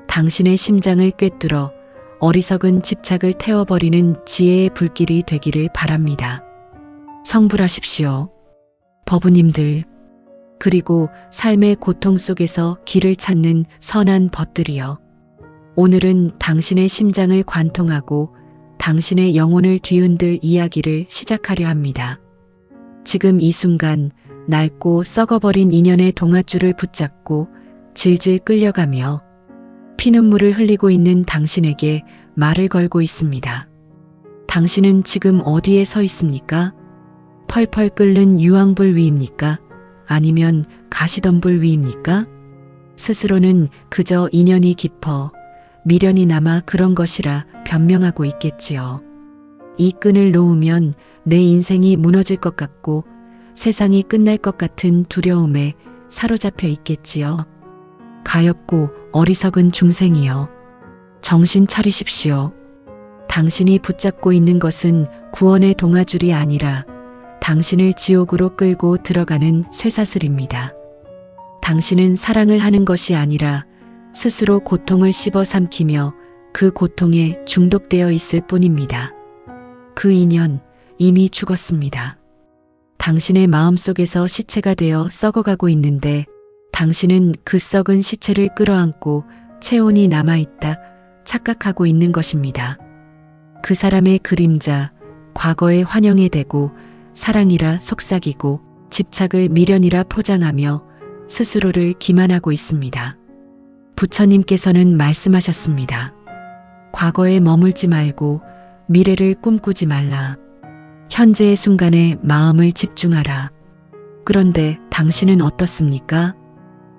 당신의 심장을 꿰뚫어 어리석은 집착을 태워버리는 지혜의 불길이 되기를 바랍니다. 성불하십시오. 법우님들, 그리고 삶의 고통 속에서 길을 찾는 선한 벗들이여. 오늘은 당신의 심장을 관통하고 당신의 영혼을 뒤흔들 이야기를 시작하려 합니다. 지금 이 순간 낡고 썩어버린 인연의 동아줄을 붙잡고 질질 끌려가며 피눈물을 흘리고 있는 당신에게 말을 걸고 있습니다. 당신은 지금 어디에 서 있습니까? 펄펄 끓는 유황불 위입니까? 아니면 가시덤불 위입니까? 스스로는 그저 인연이 깊어 미련이 남아 그런 것이라 변명하고 있겠지요. 이 끈을 놓으면 내 인생이 무너질 것 같고 세상이 끝날 것 같은 두려움에 사로잡혀 있겠지요. 가엾고 어리석은 중생이여, 정신 차리십시오. 당신이 붙잡고 있는 것은 구원의 동아줄이 아니라 당신을 지옥으로 끌고 들어가는 쇠사슬입니다. 당신은 사랑을 하는 것이 아니라 스스로 고통을 씹어 삼키며 그 고통에 중독되어 있을 뿐입니다. 그 인연 이미 죽었습니다. 당신의 마음속에서 시체가 되어 썩어가고 있는데 당신은 그 썩은 시체를 끌어안고 체온이 남아있다 착각하고 있는 것입니다. 그 사람의 그림자, 과거의 환영에 대고 사랑이라 속삭이고 집착을 미련이라 포장하며 스스로를 기만하고 있습니다. 부처님께서는 말씀하셨습니다. 과거에 머물지 말고 미래를 꿈꾸지 말라. 현재의 순간에 마음을 집중하라. 그런데 당신은 어떻습니까?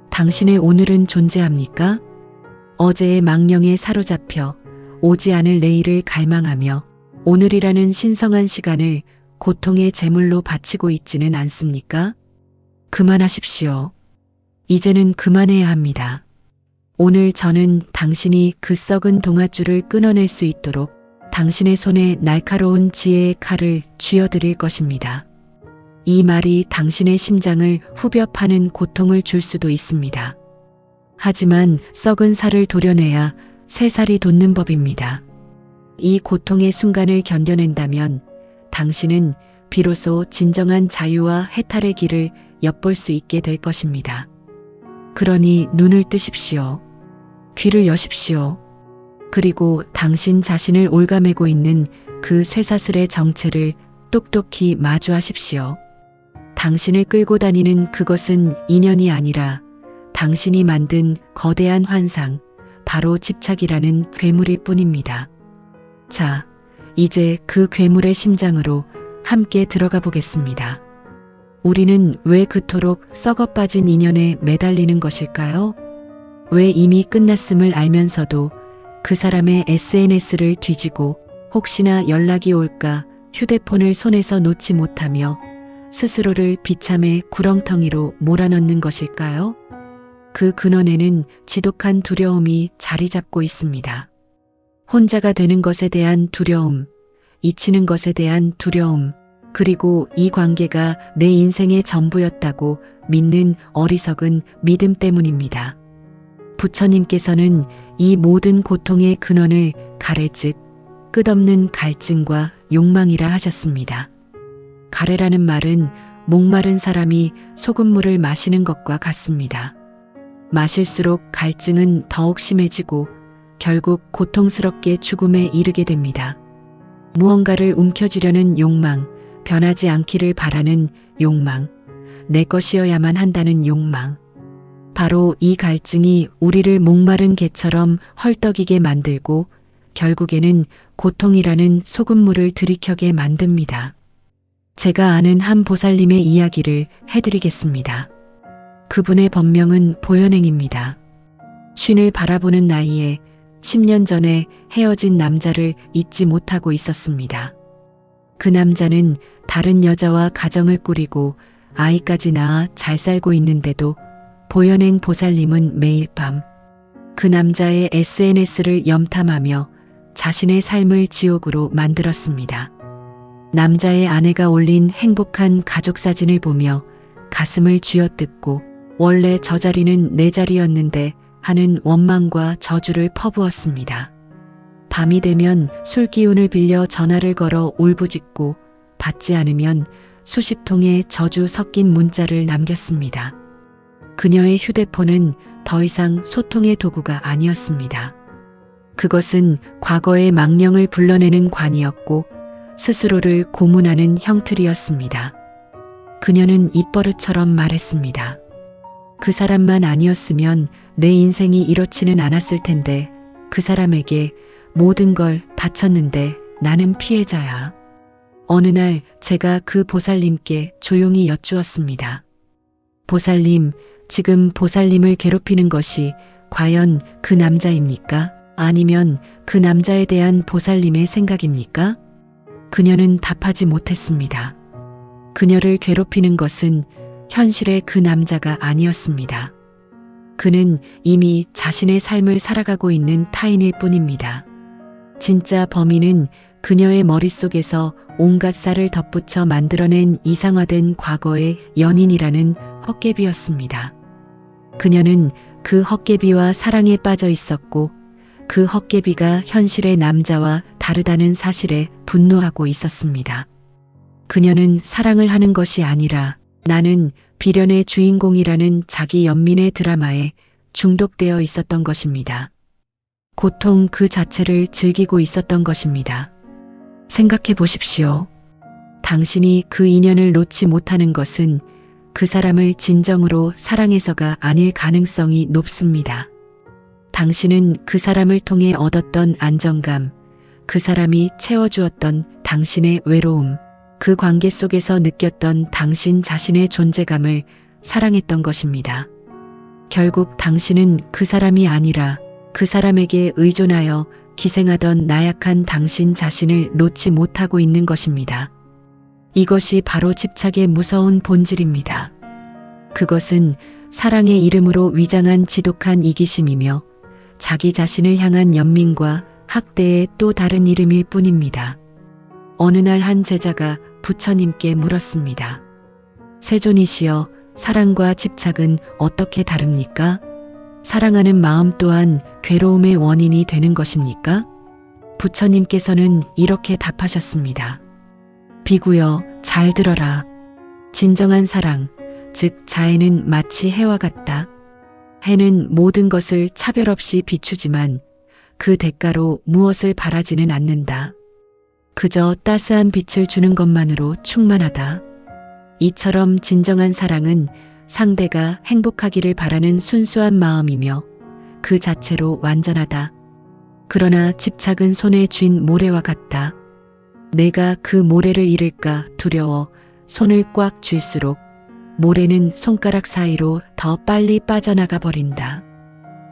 당신의 오늘은 존재합니까? 어제의 망령에 사로잡혀 오지 않을 내일을 갈망하며 오늘이라는 신성한 시간을 고통의 제물로 바치고 있지는 않습니까? 그만하십시오. 이제는 그만해야 합니다. 오늘 저는 당신이 그 썩은 동아줄을 끊어낼 수 있도록 당신의 손에 날카로운 지혜의 칼을 쥐어드릴 것입니다. 이 말이 당신의 심장을 후벼 파는 고통을 줄 수도 있습니다. 하지만 썩은 살을 도려내야 새 살이 돋는 법입니다. 이 고통의 순간을 견뎌낸다면 당신은 비로소 진정한 자유와 해탈의 길을 엿볼 수 있게 될 것입니다. 그러니 눈을 뜨십시오. 귀를 여십시오. 그리고 당신 자신을 올가매고 있는 그 쇠사슬의 정체를 똑똑히 마주하십시오. 당신을 끌고 다니는 그것은 인연이 아니라 당신이 만든 거대한 환상, 바로 집착이라는 괴물일 뿐입니다. 자, 이제 그 괴물의 심장으로 함께 들어가 보겠습니다. 우리는 왜 그토록 썩어빠진 인연에 매달리는 것일까요? 왜 이미 끝났음을 알면서도 그 사람의 SNS를 뒤지고 혹시나 연락이 올까 휴대폰을 손에서 놓지 못하며 스스로를 비참의 구렁텅이로 몰아넣는 것일까요? 그 근원에는 지독한 두려움이 자리 잡고 있습니다. 혼자가 되는 것에 대한 두려움, 잊히는 것에 대한 두려움, 그리고 이 관계가 내 인생의 전부였다고 믿는 어리석은 믿음 때문입니다. 부처님께서는 이 모든 고통의 근원을 가래 즉 끝없는 갈증과 욕망이라 하셨습니다. 가래라는 말은 목마른 사람이 소금물을 마시는 것과 같습니다. 마실수록 갈증은 더욱 심해지고 결국 고통스럽게 죽음에 이르게 됩니다. 무언가를 움켜쥐려는 욕망, 변하지 않기를 바라는 욕망, 내 것이어야만 한다는 욕망. 바로 이 갈증이 우리를 목마른 개처럼 헐떡이게 만들고 결국에는 고통이라는 소금물을 들이켜게 만듭니다. 제가 아는 한 보살님의 이야기를 해드리겠습니다. 그분의 법명은 보현행입니다. 쉰을 바라보는 나이에 10년 전에 헤어진 남자를 잊지 못하고 있었습니다. 그 남자는 다른 여자와 가정을 꾸리고 아이까지 낳아 잘 살고 있는데도 보현행 보살님은 매일 밤 그 남자의 SNS를 염탐하며 자신의 삶을 지옥으로 만들었습니다. 남자의 아내가 올린 행복한 가족 사진을 보며 가슴을 쥐어뜯고 원래 저 자리는 내 자리였는데 하는 원망과 저주를 퍼부었습니다. 밤이 되면 술 기운을 빌려 전화를 걸어 울부짖고 받지 않으면 수십 통의 저주 섞인 문자를 남겼습니다. 그녀의 휴대폰은 더 이상 소통의 도구가 아니었습니다. 그것은 과거의 망령을 불러내는 관이었고 스스로를 고문하는 형틀이었습니다. 그녀는 입버릇처럼 말했습니다. 그 사람만 아니었으면 내 인생이 이렇지는 않았을 텐데 그 사람에게 모든 걸 바쳤는데 나는 피해자야. 어느 날 제가 그 보살님께 조용히 여쭈었습니다. 보살님, 지금 보살님을 괴롭히는 것이 과연 그 남자입니까? 아니면 그 남자에 대한 보살님의 생각입니까? 그녀는 답하지 못했습니다. 그녀를 괴롭히는 것은 현실의 그 남자가 아니었습니다. 그는 이미 자신의 삶을 살아가고 있는 타인일 뿐입니다. 진짜 범인은 그녀의 머릿속에서 온갖 쌀을 덧붙여 만들어낸 이상화된 과거의 연인이라는 헛개비였습니다. 그녀는 그 헛개비와 사랑에 빠져 있었고 그 헛개비가 현실의 남자와 다르다는 사실에 분노하고 있었습니다. 그녀는 사랑을 하는 것이 아니라 나는 비련의 주인공이라는 자기 연민의 드라마에 중독되어 있었던 것입니다. 고통 그 자체를 즐기고 있었던 것입니다. 생각해 보십시오. 당신이 그 인연을 놓지 못하는 것은 그 사람을 진정으로 사랑해서가 아닐 가능성이 높습니다. 당신은 그 사람을 통해 얻었던 안정감, 그 사람이 채워주었던 당신의 외로움, 그 관계 속에서 느꼈던 당신 자신의 존재감을 사랑했던 것입니다. 결국 당신은 그 사람이 아니라 그 사람에게 의존하여 기생하던 나약한 당신 자신을 놓지 못하고 있는 것입니다. 이것이 바로 집착의 무서운 본질입니다. 그것은 사랑의 이름으로 위장한 지독한 이기심이며 자기 자신을 향한 연민과 학대의 또 다른 이름일 뿐입니다. 어느 날 한 제자가 부처님께 물었습니다. 세존이시여, 사랑과 집착은 어떻게 다릅니까? 사랑하는 마음 또한 괴로움의 원인이 되는 것입니까? 부처님께서는 이렇게 답하셨습니다. 비구여, 잘 들어라. 진정한 사랑, 즉 자애는 마치 해와 같다. 해는 모든 것을 차별 없이 비추지만 그 대가로 무엇을 바라지는 않는다. 그저 따스한 빛을 주는 것만으로 충만하다. 이처럼 진정한 사랑은 상대가 행복하기를 바라는 순수한 마음이며 그 자체로 완전하다. 그러나 집착은 손에 쥔 모래와 같다. 내가 그 모래를 잃을까 두려워 손을 꽉 쥘수록 모래는 손가락 사이로 더 빨리 빠져나가 버린다.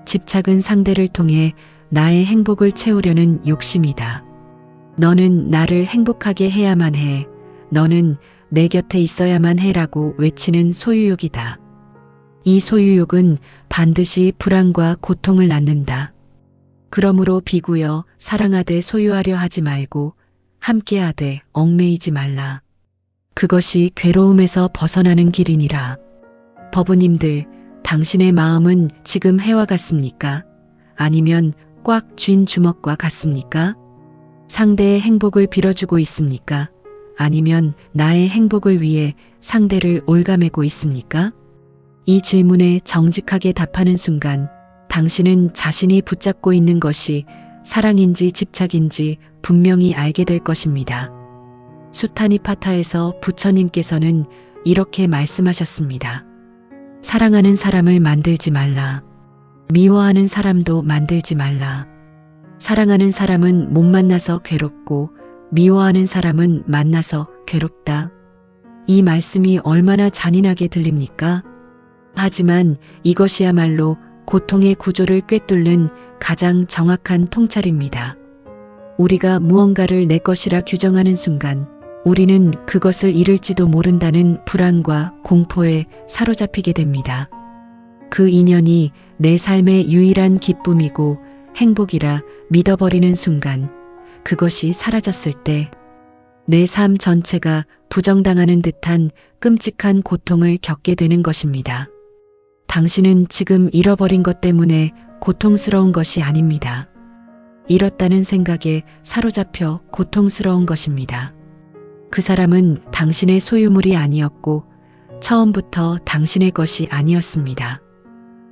집착은 상대를 통해 나의 행복을 채우려는 욕심이다. 너는 나를 행복하게 해야만 해. 너는 내 곁에 있어야만 해라고 외치는 소유욕이다. 이 소유욕은 반드시 불안과 고통을 낳는다. 그러므로 비구여 사랑하되 소유하려 하지 말고 함께하되 얽매이지 말라. 그것이 괴로움에서 벗어나는 길이니라. 법우님들, 당신의 마음은 지금 해와 같습니까? 아니면 꽉 쥔 주먹과 같습니까? 상대의 행복을 빌어주고 있습니까? 아니면 나의 행복을 위해 상대를 올가매고 있습니까? 이 질문에 정직하게 답하는 순간 당신은 자신이 붙잡고 있는 것이 사랑인지 집착인지 분명히 알게 될 것입니다. 수타니파타에서 부처님께서는 이렇게 말씀하셨습니다. 사랑하는 사람을 만들지 말라. 미워하는 사람도 만들지 말라. 사랑하는 사람은 못 만나서 괴롭고 미워하는 사람은 만나서 괴롭다. 이 말씀이 얼마나 잔인하게 들립니까? 하지만 이것이야말로 고통의 구조를 꿰뚫는 가장 정확한 통찰입니다. 우리가 무언가를 내 것이라 규정하는 순간 우리는 그것을 잃을지도 모른다는 불안과 공포에 사로잡히게 됩니다. 그 인연이 내 삶의 유일한 기쁨이고 행복이라 믿어버리는 순간 그것이 사라졌을 때 내 삶 전체가 부정당하는 듯한 끔찍한 고통을 겪게 되는 것입니다. 당신은 지금 잃어버린 것 때문에 고통스러운 것이 아닙니다. 잃었다는 생각에 사로잡혀 고통스러운 것입니다. 그 사람은 당신의 소유물이 아니었고 처음부터 당신의 것이 아니었습니다.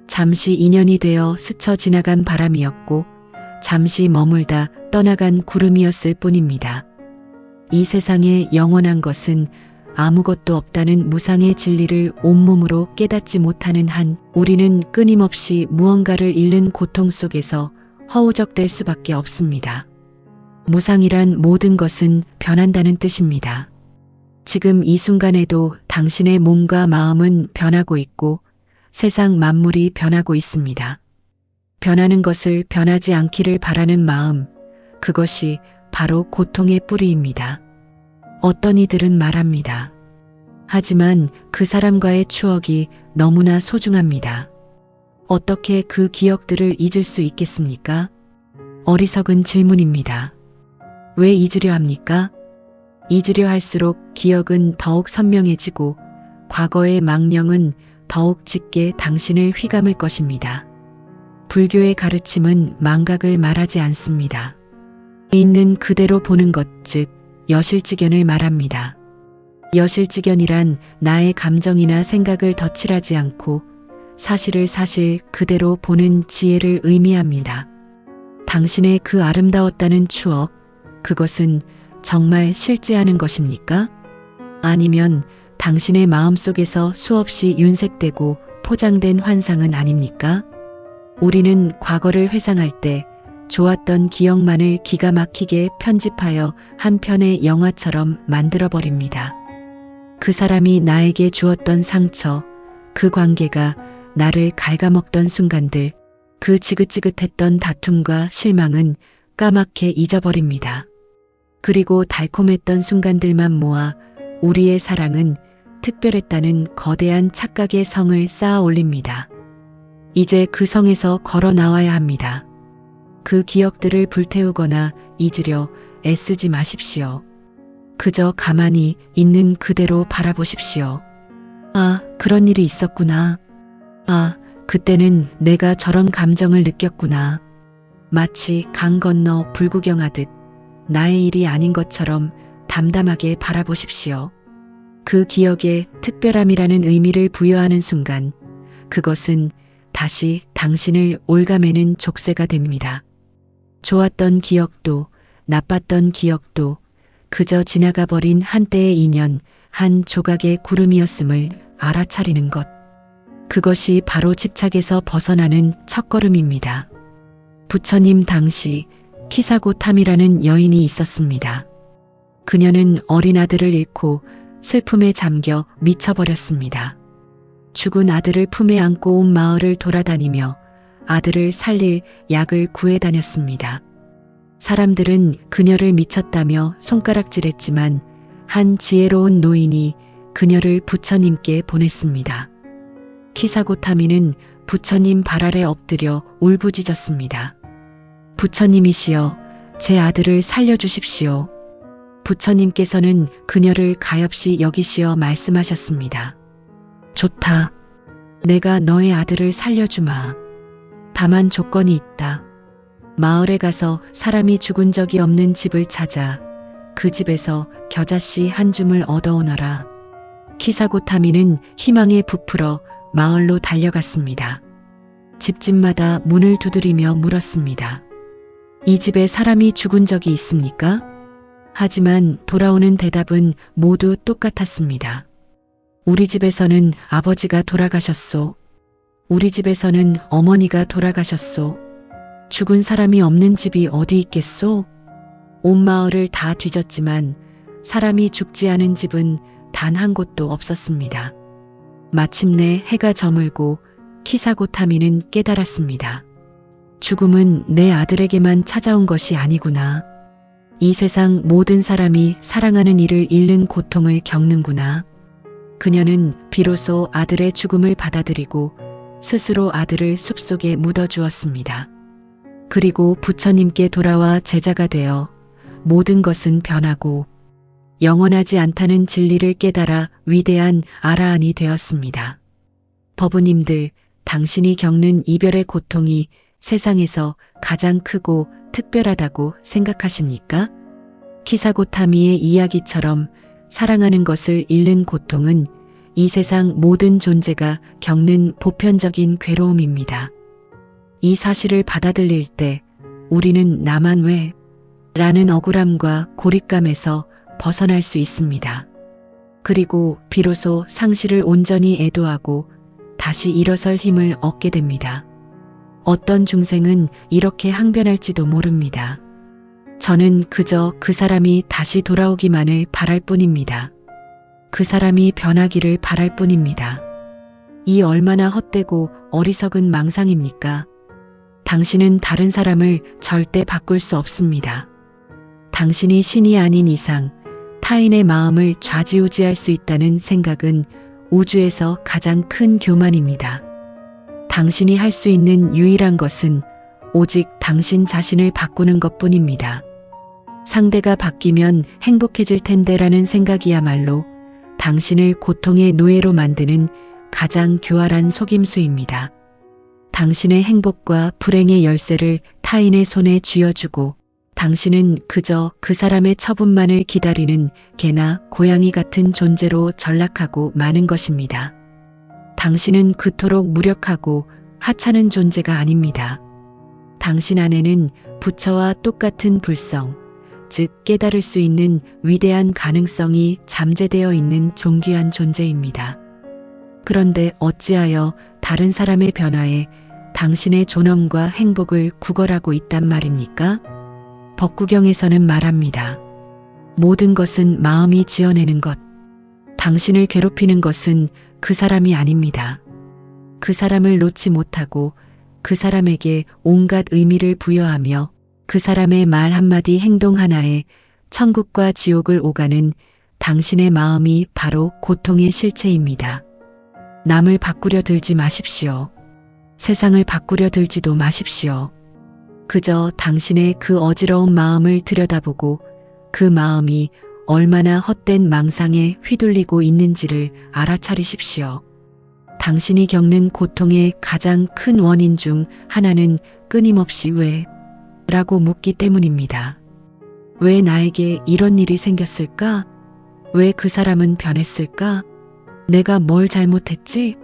잠시 인연이 되어 스쳐 지나간 바람이었고 잠시 머물다 떠나간 구름이었을 뿐입니다. 이 세상에 영원한 것은 아무것도 없다는 무상의 진리를 온몸으로 깨닫지 못하는 한 우리는 끊임없이 무언가를 잃는 고통 속에서 허우적댈 수밖에 없습니다. 무상이란 모든 것은 변한다는 뜻입니다. 지금 이 순간에도 당신의 몸과 마음은 변하고 있고 세상 만물이 변하고 있습니다. 변하는 것을 변하지 않기를 바라는 마음, 그것이 바로 고통의 뿌리입니다. 어떤 이들은 말합니다. 하지만 그 사람과의 추억이 너무나 소중합니다. 어떻게 그 기억들을 잊을 수 있겠습니까? 어리석은 질문입니다. 왜 잊으려 합니까? 잊으려 할수록 기억은 더욱 선명해지고 과거의 망령은 더욱 짙게 당신을 휘감을 것입니다. 불교의 가르침은 망각을 말하지 않습니다. 있는 그대로 보는 것, 즉 여실직견을 말합니다. 여실직견이란 나의 감정이나 생각을 덧칠하지 않고 사실을 사실 그대로 보는 지혜를 의미합니다. 당신의 그 아름다웠다는 추억, 그것은 정말 실제하는 것입니까? 아니면 당신의 마음속에서 수없이 윤색되고 포장된 환상은 아닙니까? 우리는 과거를 회상할 때 좋았던 기억만을 기가 막히게 편집하여 한 편의 영화처럼 만들어버립니다. 그 사람이 나에게 주었던 상처, 그 관계가 나를 갉아먹던 순간들, 그 지긋지긋했던 다툼과 실망은 까맣게 잊어버립니다. 그리고 달콤했던 순간들만 모아 우리의 사랑은 특별했다는 거대한 착각의 성을 쌓아 올립니다. 이제 그 성에서 걸어 나와야 합니다. 그 기억들을 불태우거나 잊으려 애쓰지 마십시오. 그저 가만히 있는 그대로 바라보십시오. 아, 그런 일이 있었구나. 아, 그때는 내가 저런 감정을 느꼈구나. 마치 강 건너 불구경하듯 나의 일이 아닌 것처럼 담담하게 바라보십시오. 그 기억에 특별함이라는 의미를 부여하는 순간 그것은 다시 당신을 옭아매는 족쇄가 됩니다. 좋았던 기억도 나빴던 기억도 그저 지나가 버린 한때의 인연, 한 조각의 구름이었음을 알아차리는 것. 그것이 바로 집착에서 벗어나는 첫걸음입니다. 부처님 당시 키사고탐이라는 여인이 있었습니다. 그녀는 어린 아들을 잃고 슬픔에 잠겨 미쳐버렸습니다. 죽은 아들을 품에 안고 온 마을을 돌아다니며 아들을 살릴 약을 구해 다녔습니다. 사람들은 그녀를 미쳤다며 손가락질했지만 한 지혜로운 노인이 그녀를 부처님께 보냈습니다. 키사고타미는 부처님 발 아래 엎드려 울부짖었습니다. 부처님이시여, 제 아들을 살려주십시오. 부처님께서는 그녀를 가엾이 여기시어 말씀하셨습니다. 좋다. 내가 너의 아들을 살려주마. 다만 조건이 있다. 마을에 가서 사람이 죽은 적이 없는 집을 찾아 그 집에서 겨자씨 한 줌을 얻어오너라. 키사고타미는 희망에 부풀어 마을로 달려갔습니다. 집집마다 문을 두드리며 물었습니다. 이 집에 사람이 죽은 적이 있습니까? 하지만 돌아오는 대답은 모두 똑같았습니다. 우리 집에서는 아버지가 돌아가셨소. 우리 집에서는 어머니가 돌아가셨소. 죽은 사람이 없는 집이 어디 있겠소? 온 마을을 다 뒤졌지만 사람이 죽지 않은 집은 단 한 곳도 없었습니다. 마침내 해가 저물고 키사고타미는 깨달았습니다. 죽음은 내 아들에게만 찾아온 것이 아니구나. 이 세상 모든 사람이 사랑하는 이를 잃는 고통을 겪는구나. 그녀는 비로소 아들의 죽음을 받아들이고 스스로 아들을 숲속에 묻어주었습니다. 그리고 부처님께 돌아와 제자가 되어 모든 것은 변하고 영원하지 않다는 진리를 깨달아 위대한 아라한이 되었습니다. 법우님들, 당신이 겪는 이별의 고통이 세상에서 가장 크고 특별하다고 생각하십니까? 키사고타미의 이야기처럼 사랑하는 것을 잃는 고통은 이 세상 모든 존재가 겪는 보편적인 괴로움입니다. 이 사실을 받아들일 때 우리는 나만 왜? 라는 억울함과 고립감에서 벗어날 수 있습니다. 그리고 비로소 상실을 온전히 애도하고 다시 일어설 힘을 얻게 됩니다. 어떤 중생은 이렇게 항변할지도 모릅니다. 저는 그저 그 사람이 다시 돌아오기만을 바랄 뿐입니다. 그 사람이 변하기를 바랄 뿐입니다. 이 얼마나 헛되고 어리석은 망상입니까? 당신은 다른 사람을 절대 바꿀 수 없습니다. 당신이 신이 아닌 이상 타인의 마음을 좌지우지할 수 있다는 생각은 우주에서 가장 큰 교만입니다. 당신이 할 수 있는 유일한 것은 오직 당신 자신을 바꾸는 것뿐입니다. 상대가 바뀌면 행복해질 텐데라는 생각이야말로 당신을 고통의 노예로 만드는 가장 교활한 속임수입니다. 당신의 행복과 불행의 열쇠를 타인의 손에 쥐어주고 당신은 그저 그 사람의 처분만을 기다리는 개나 고양이 같은 존재로 전락하고 마는 것입니다. 당신은 그토록 무력하고 하찮은 존재가 아닙니다. 당신 안에는 부처와 똑같은 불성, 즉 깨달을 수 있는 위대한 가능성이 잠재되어 있는 존귀한 존재입니다. 그런데 어찌하여 다른 사람의 변화에 당신의 존엄과 행복을 구걸하고 있단 말입니까? 법구경에서는 말합니다. 모든 것은 마음이 지어내는 것. 당신을 괴롭히는 것은 그 사람이 아닙니다. 그 사람을 놓지 못하고 그 사람에게 온갖 의미를 부여하며 그 사람의 말 한마디 행동 하나에 천국과 지옥을 오가는 당신의 마음이 바로 고통의 실체입니다. 남을 바꾸려 들지 마십시오. 세상을 바꾸려 들지도 마십시오. 그저 당신의 그 어지러운 마음을 들여다보고 그 마음이 얼마나 헛된 망상에 휘둘리고 있는지를 알아차리십시오. 당신이 겪는 고통의 가장 큰 원인 중 하나는 끊임없이 왜? 라고 묻기 때문입니다. 왜 나에게 이런 일이 생겼을까? 왜 그 사람은 변했을까? 내가 뭘 잘못했지?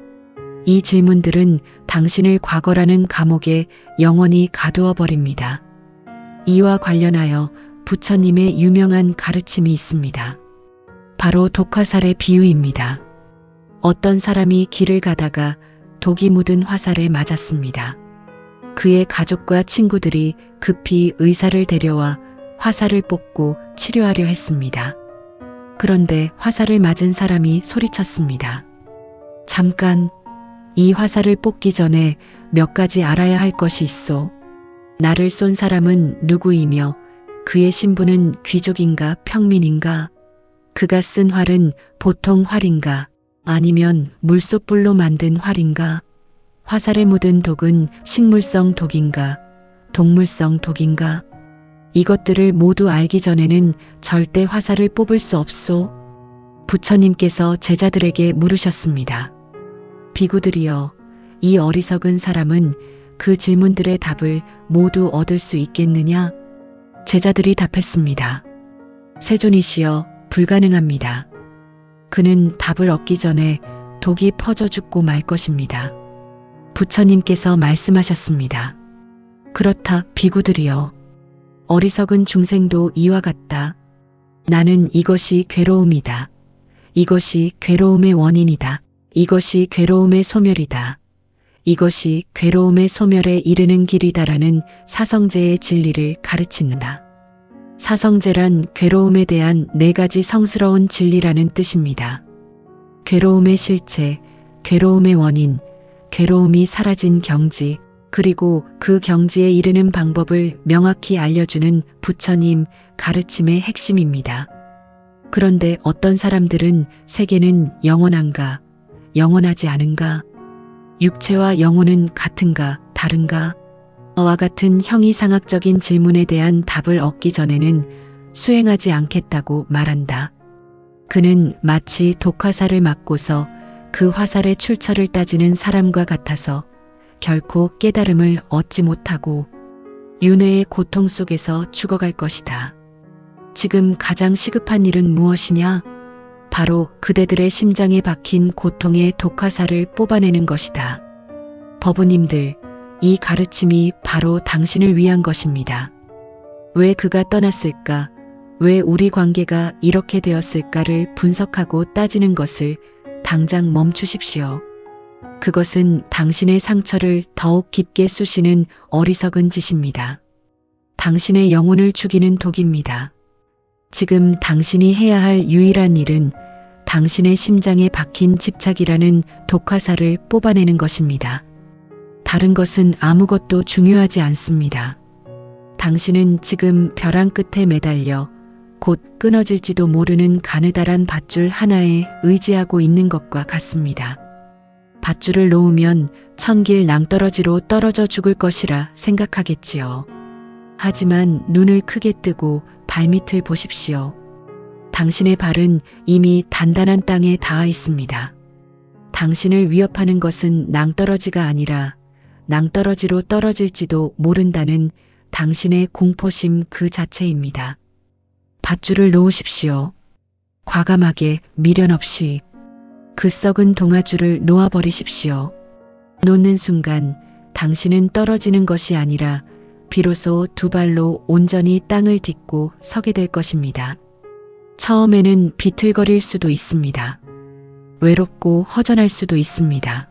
이 질문들은 당신을 과거라는 감옥에 영원히 가두어 버립니다. 이와 관련하여 부처님의 유명한 가르침이 있습니다. 바로 독화살의 비유입니다. 어떤 사람이 길을 가다가 독이 묻은 화살에 맞았습니다. 그의 가족과 친구들이 급히 의사를 데려와 화살을 뽑고 치료하려 했습니다. 그런데 화살을 맞은 사람이 소리쳤습니다. 잠깐, 이 화살을 뽑기 전에 몇 가지 알아야 할 것이 있어. 나를 쏜 사람은 누구이며 그의 신분은 귀족인가 평민인가? 그가 쓴 활은 보통 활인가? 아니면 물소불로 만든 활인가? 화살에 묻은 독은 식물성 독인가? 동물성 독인가? 이것들을 모두 알기 전에는 절대 화살을 뽑을 수 없소. 부처님께서 제자들에게 물으셨습니다. 비구들이여, 이 어리석은 사람은 그 질문들의 답을 모두 얻을 수 있겠느냐? 제자들이 답했습니다. 세존이시여, 불가능합니다. 그는 답을 얻기 전에 독이 퍼져 죽고 말 것입니다. 부처님께서 말씀하셨습니다. 그렇다, 비구들이여. 어리석은 중생도 이와 같다. 나는 이것이 괴로움이다. 이것이 괴로움의 원인이다. 이것이 괴로움의 소멸이다. 이것이 괴로움의 소멸에 이르는 길이다라는 사성제의 진리를 가르친다. 사성제란 괴로움에 대한 4가지 성스러운 진리라는 뜻입니다. 괴로움의 실체, 괴로움의 원인, 괴로움이 사라진 경지, 그리고 그 경지에 이르는 방법을 명확히 알려주는 부처님 가르침의 핵심입니다. 그런데 어떤 사람들은 세계는 영원한가, 영원하지 않은가, 육체와 영혼은 같은가, 다른가? 와 같은 형이상학적인 질문에 대한 답을 얻기 전에는 수행하지 않겠다고 말한다. 그는 마치 독화살을 맞고서 그 화살의 출처를 따지는 사람과 같아서 결코 깨달음을 얻지 못하고 윤회의 고통 속에서 죽어갈 것이다. 지금 가장 시급한 일은 무엇이냐? 바로 그대들의 심장에 박힌 고통의 독화살을 뽑아내는 것이다. 법우님들, 이 가르침이 바로 당신을 위한 것입니다. 왜 그가 떠났을까? 왜 우리 관계가 이렇게 되었을까를 분석하고 따지는 것을 당장 멈추십시오. 그것은 당신의 상처를 더욱 깊게 쑤시는 어리석은 짓입니다. 당신의 영혼을 죽이는 독입니다. 지금 당신이 해야 할 유일한 일은 당신의 심장에 박힌 집착이라는 독화살을 뽑아내는 것입니다. 다른 것은 아무것도 중요하지 않습니다. 당신은 지금 벼랑 끝에 매달려 곧 끊어질지도 모르는 가느다란 밧줄 하나에 의지하고 있는 것과 같습니다. 밧줄을 놓으면 천길 낭떠러지로 떨어져 죽을 것이라 생각하겠지요. 하지만 눈을 크게 뜨고 발밑을 보십시오. 당신의 발은 이미 단단한 땅에 닿아 있습니다. 당신을 위협하는 것은 낭떠러지가 아니라 낭떠러지로 떨어질지도 모른다는 당신의 공포심 그 자체입니다. 밧줄을 놓으십시오. 과감하게 미련 없이 그 썩은 동아줄을 놓아버리십시오. 놓는 순간 당신은 떨어지는 것이 아니라 비로소 2발로 온전히 땅을 딛고 서게 될 것입니다. 처음에는 비틀거릴 수도 있습니다. 외롭고 허전할 수도 있습니다.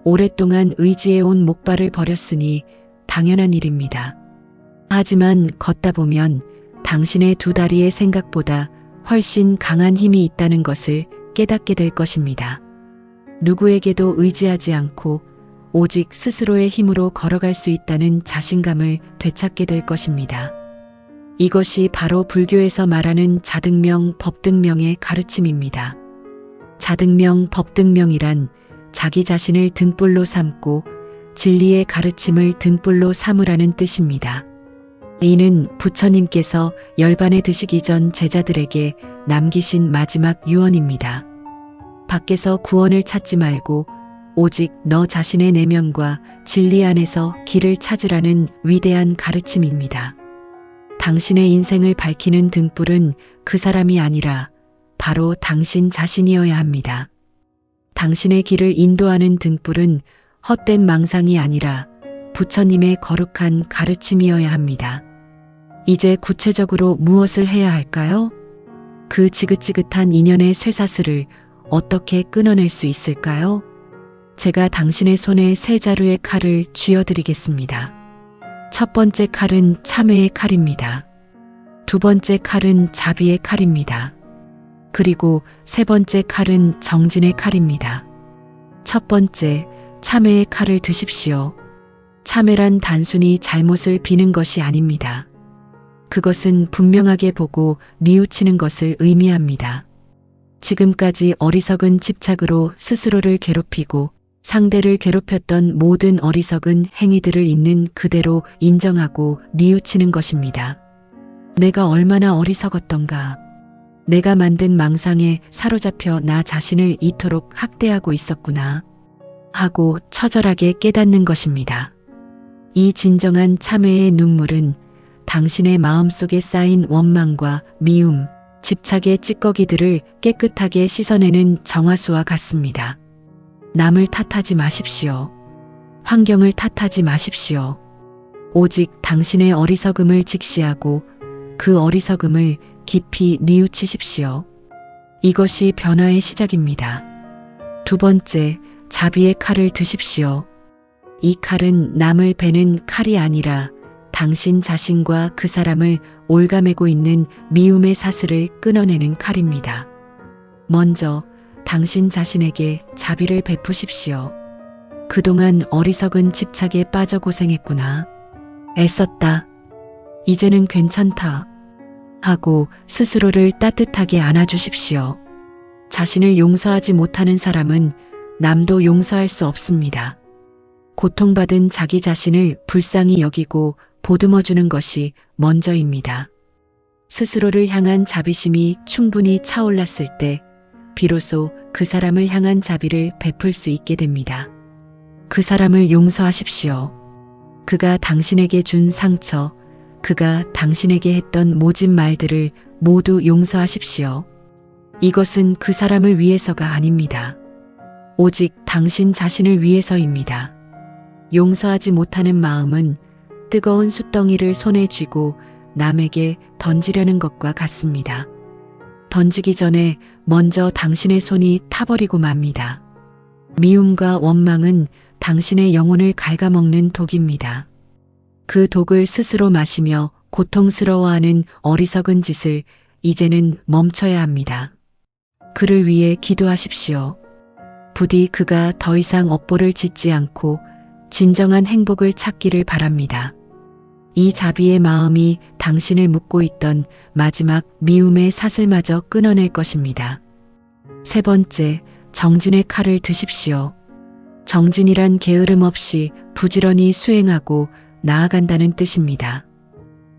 오랫동안 의지해온 목발을 버렸으니 당연한 일입니다. 하지만 걷다 보면 당신의 2다리에 생각보다 훨씬 강한 힘이 있다는 것을 깨닫게 될 것입니다. 누구에게도 의지하지 않고 오직 스스로의 힘으로 걸어갈 수 있다는 자신감을 되찾게 될 것입니다. 이것이 바로 불교에서 말하는 자등명, 법등명의 가르침입니다. 자등명, 법등명이란 자기 자신을 등불로 삼고 진리의 가르침을 등불로 삼으라는 뜻입니다. 이는 부처님께서 열반에 드시기 전 제자들에게 남기신 마지막 유언입니다. 밖에서 구원을 찾지 말고 오직 너 자신의 내면과 진리 안에서 길을 찾으라는 위대한 가르침입니다. 당신의 인생을 밝히는 등불은 그 사람이 아니라 바로 당신 자신이어야 합니다. 당신의 길을 인도하는 등불은 헛된 망상이 아니라 부처님의 거룩한 가르침이어야 합니다. 이제 구체적으로 무엇을 해야 할까요? 그 지긋지긋한 인연의 쇠사슬을 어떻게 끊어낼 수 있을까요? 제가 당신의 손에 세 자루의 칼을 쥐어드리겠습니다. 첫 번째 칼은 참회의 칼입니다. 두 번째 칼은 자비의 칼입니다. 그리고 세 번째 칼은 정진의 칼입니다. 첫 번째, 참회의 칼을 드십시오. 참회란 단순히 잘못을 비는 것이 아닙니다. 그것은 분명하게 보고 뉘우치는 것을 의미합니다. 지금까지 어리석은 집착으로 스스로를 괴롭히고 상대를 괴롭혔던 모든 어리석은 행위들을 있는 그대로 인정하고 뉘우치는 것입니다. 내가 얼마나 어리석었던가. 내가 만든 망상에 사로잡혀 나 자신을 이토록 학대하고 있었구나 하고 처절하게 깨닫는 것입니다. 이 진정한 참회의 눈물은 당신의 마음속에 쌓인 원망과 미움, 집착의 찌꺼기들을 깨끗하게 씻어내는 정화수와 같습니다. 남을 탓하지 마십시오. 환경을 탓하지 마십시오. 오직 당신의 어리석음을 직시하고 그 어리석음을 깊이 뉘우치십시오. 이것이 변화의 시작입니다. 두 번째, 자비의 칼을 드십시오. 이 칼은 남을 베는 칼이 아니라 당신 자신과 그 사람을 올가매고 있는 미움의 사슬을 끊어내는 칼입니다. 먼저 당신 자신에게 자비를 베푸십시오. 그동안 어리석은 집착에 빠져 고생했구나. 애썼다. 이제는 괜찮다. 하고 스스로를 따뜻하게 안아주십시오. 자신을 용서하지 못하는 사람은 남도 용서할 수 없습니다. 고통받은 자기 자신을 불쌍히 여기고 보듬어주는 것이 먼저입니다. 스스로를 향한 자비심이 충분히 차올랐을 때 비로소 그 사람을 향한 자비를 베풀 수 있게 됩니다. 그 사람을 용서하십시오. 그가 당신에게 준 상처, 그가 당신에게 했던 모진 말들을 모두 용서하십시오. 이것은 그 사람을 위해서가 아닙니다. 오직 당신 자신을 위해서입니다. 용서하지 못하는 마음은 뜨거운 숯덩이를 손에 쥐고 남에게 던지려는 것과 같습니다. 던지기 전에 먼저 당신의 손이 타버리고 맙니다. 미움과 원망은 당신의 영혼을 갉아먹는 독입니다. 그 독을 스스로 마시며 고통스러워하는 어리석은 짓을 이제는 멈춰야 합니다. 그를 위해 기도하십시오. 부디 그가 더 이상 업보를 짓지 않고 진정한 행복을 찾기를 바랍니다. 이 자비의 마음이 당신을 묶고 있던 마지막 미움의 사슬마저 끊어낼 것입니다. 세 번째, 정진의 칼을 드십시오. 정진이란 게으름 없이 부지런히 수행하고 나아간다는 뜻입니다.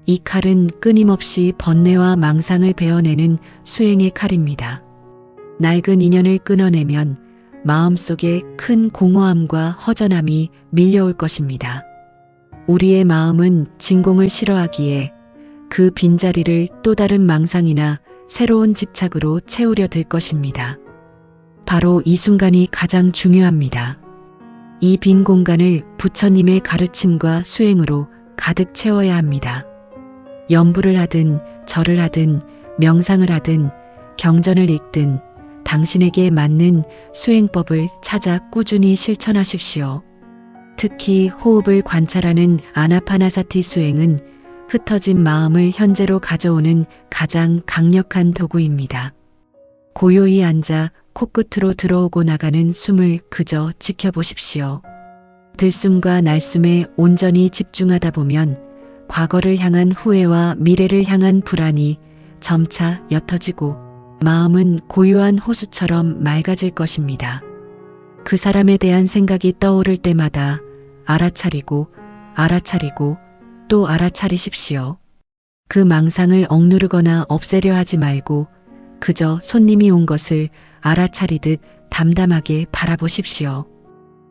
이 칼은 끊임없이 번뇌와 망상을 베어내는 수행의 칼입니다. 낡은 인연을 끊어내면 마음속에 큰 공허함과 허전함이 밀려올 것입니다. 우리의 마음은 진공을 싫어하기에 그 빈자리를 또 다른 망상이나 새로운 집착으로 채우려 들 것입니다. 바로 이 순간이 가장 중요합니다. 이 빈 공간을 부처님의 가르침과 수행으로 가득 채워야 합니다. 염불을 하든 절을 하든 명상을 하든 경전을 읽든 당신에게 맞는 수행법을 찾아 꾸준히 실천하십시오. 특히 호흡을 관찰하는 아나파나사티 수행은 흩어진 마음을 현재로 가져오는 가장 강력한 도구입니다. 고요히 앉아 코끝으로 들어오고 나가는 숨을 그저 지켜보십시오. 들숨과 날숨에 온전히 집중하다 보면 과거를 향한 후회와 미래를 향한 불안이 점차 옅어지고 마음은 고요한 호수처럼 맑아질 것입니다. 그 사람에 대한 생각이 떠오를 때마다 알아차리고 또 알아차리십시오. 그 망상을 억누르거나 없애려 하지 말고 그저 손님이 온 것을 알아차리듯 담담하게 바라보십시오.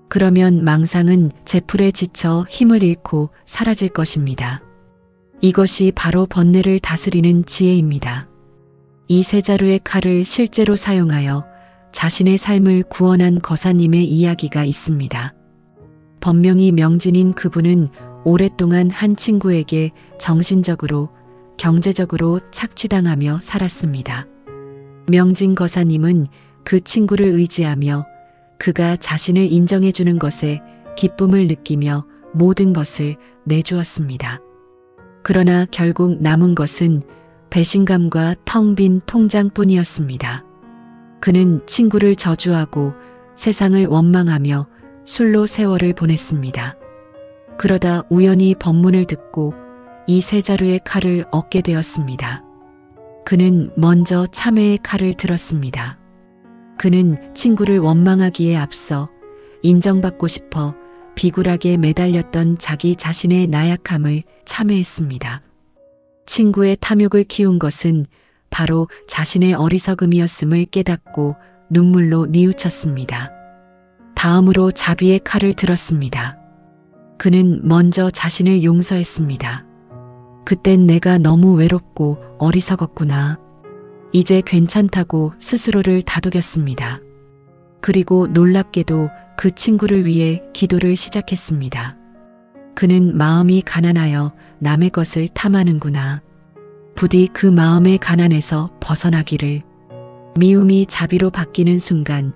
그러면 망상은 제풀에 지쳐 힘을 잃고 사라질 것입니다. 이것이 바로 번뇌를 다스리는 지혜입니다. 이 세 자루의 칼을 실제로 사용하여 자신의 삶을 구원한 거사님의 이야기가 있습니다.本명이 명진인 그분은 오랫동안 한 친구에게 정신적으로, 경제적으로 착취당하며 살았습니다. 명진 거사님은 그 친구를 의지하며 그가 자신을 인정해주는 것에 기쁨을 느끼며 모든 것을 내주었습니다. 그러나 결국 남은 것은 배신감과 텅 빈 통장뿐이었습니다. 그는 친구를 저주하고 세상을 원망하며 술로 세월을 보냈습니다. 그러다 우연히 법문을 듣고 이 세 자루의 칼을 얻게 되었습니다. 그는 먼저 참회의 칼을 들었습니다. 그는 친구를 원망하기에 앞서 인정받고 싶어 비굴하게 매달렸던 자기 자신의 나약함을 참회했습니다. 친구의 탐욕을 키운 것은 바로 자신의 어리석음이었음을 깨닫고 눈물로 뉘우쳤습니다. 다음으로 자비의 칼을 들었습니다. 그는 먼저 자신을 용서했습니다. 그땐 내가 너무 외롭고 어리석었구나. 이제 괜찮다고 스스로를 다독였습니다. 그리고 놀랍게도 그 친구를 위해 기도를 시작했습니다. 그는 마음이 가난하여 남의 것을 탐하는구나. 부디 그 마음의 가난에서 벗어나기를. 미움이 자비로 바뀌는 순간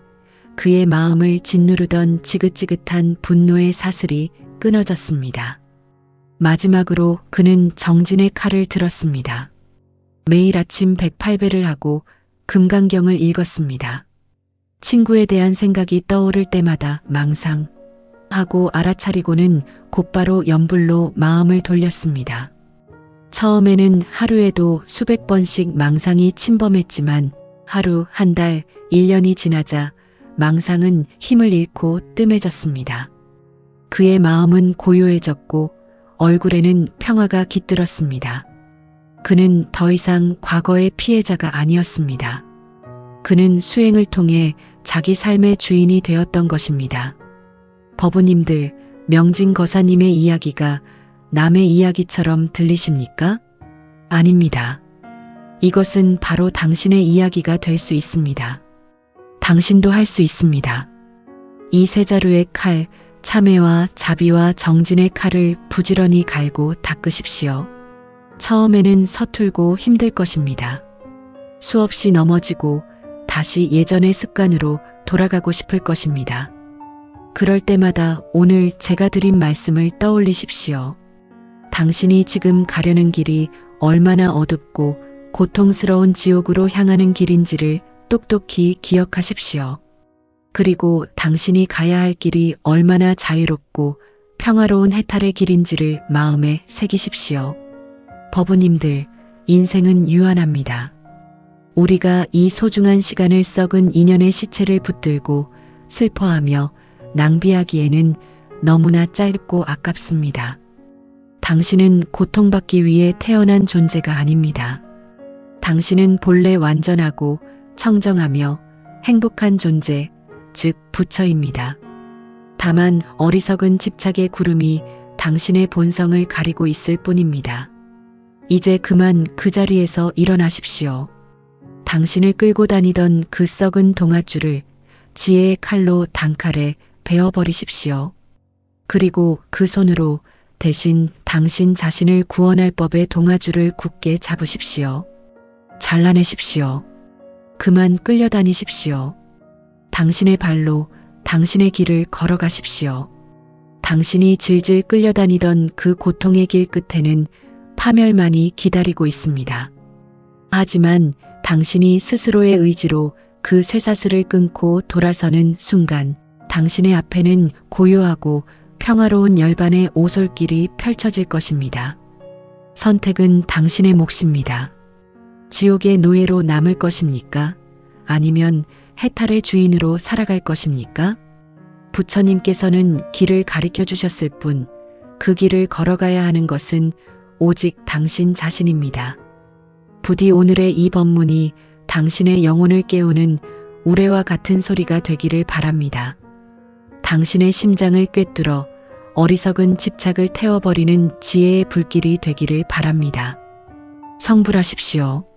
그의 마음을 짓누르던 지긋지긋한 분노의 사슬이 끊어졌습니다. 마지막으로 그는 정진의 칼을 들었습니다. 매일 아침 108배를 하고 금강경을 읽었습니다. 친구에 대한 생각이 떠오를 때마다 망상하고 알아차리고는 곧바로 염불로 마음을 돌렸습니다. 처음에는 하루에도 수백 번씩 망상이 침범했지만 하루, 한 달, 1년이 지나자 망상은 힘을 잃고 뜸해졌습니다. 그의 마음은 고요해졌고 얼굴에는 평화가 깃들었습니다. 그는 더 이상 과거의 피해자가 아니었습니다. 그는 수행을 통해 자기 삶의 주인이 되었던 것입니다. 법우님들, 명진 거사님의 이야기가 남의 이야기처럼 들리십니까? 아닙니다. 이것은 바로 당신의 이야기가 될 수 있습니다. 당신도 할 수 있습니다. 이 세 자루의 칼, 참회와 자비와 정진의 칼을 부지런히 갈고 닦으십시오. 처음에는 서툴고 힘들 것입니다. 수없이 넘어지고 다시 예전의 습관으로 돌아가고 싶을 것입니다. 그럴 때마다 오늘 제가 드린 말씀을 떠올리십시오. 당신이 지금 가려는 길이 얼마나 어둡고 고통스러운 지옥으로 향하는 길인지를 똑똑히 기억하십시오. 그리고 당신이 가야 할 길이 얼마나 자유롭고 평화로운 해탈의 길인지를 마음에 새기십시오. 법우님들, 인생은 유한합니다. 우리가 이 소중한 시간을 썩은 인연의 시체를 붙들고 슬퍼하며 낭비하기에는 너무나 짧고 아깝습니다. 당신은 고통받기 위해 태어난 존재가 아닙니다. 당신은 본래 완전하고 청정하며 행복한 존재, 즉 부처입니다. 다만 어리석은 집착의 구름이 당신의 본성을 가리고 있을 뿐입니다. 이제 그만 그 자리에서 일어나십시오. 당신을 끌고 다니던 그 썩은 동아줄을 지혜의 칼로 단칼에 베어버리십시오. 그리고 그 손으로 대신 당신 자신을 구원할 법의 동아줄을 굳게 잡으십시오. 잘라내십시오. 그만 끌려다니십시오. 당신의 발로 당신의 길을 걸어가십시오. 당신이 질질 끌려다니던 그 고통의 길 끝에는 파멸만이 기다리고 있습니다. 하지만 당신이 스스로의 의지로 그 쇠사슬을 끊고 돌아서는 순간 당신의 앞에는 고요하고 평화로운 열반의 오솔길이 펼쳐질 것입니다. 선택은 당신의 몫입니다. 지옥의 노예로 남을 것입니까? 아니면 해탈의 주인으로 살아갈 것입니까? 부처님께서는 길을 가리켜 주셨을 뿐 그 길을 걸어가야 하는 것은 오직 당신 자신입니다. 부디 오늘의 이 법문이 당신의 영혼을 깨우는 우레와 같은 소리가 되기를 바랍니다. 당신의 심장을 꿰뚫어 어리석은 집착을 태워버리는 지혜의 불길이 되기를 바랍니다. 성불하십시오.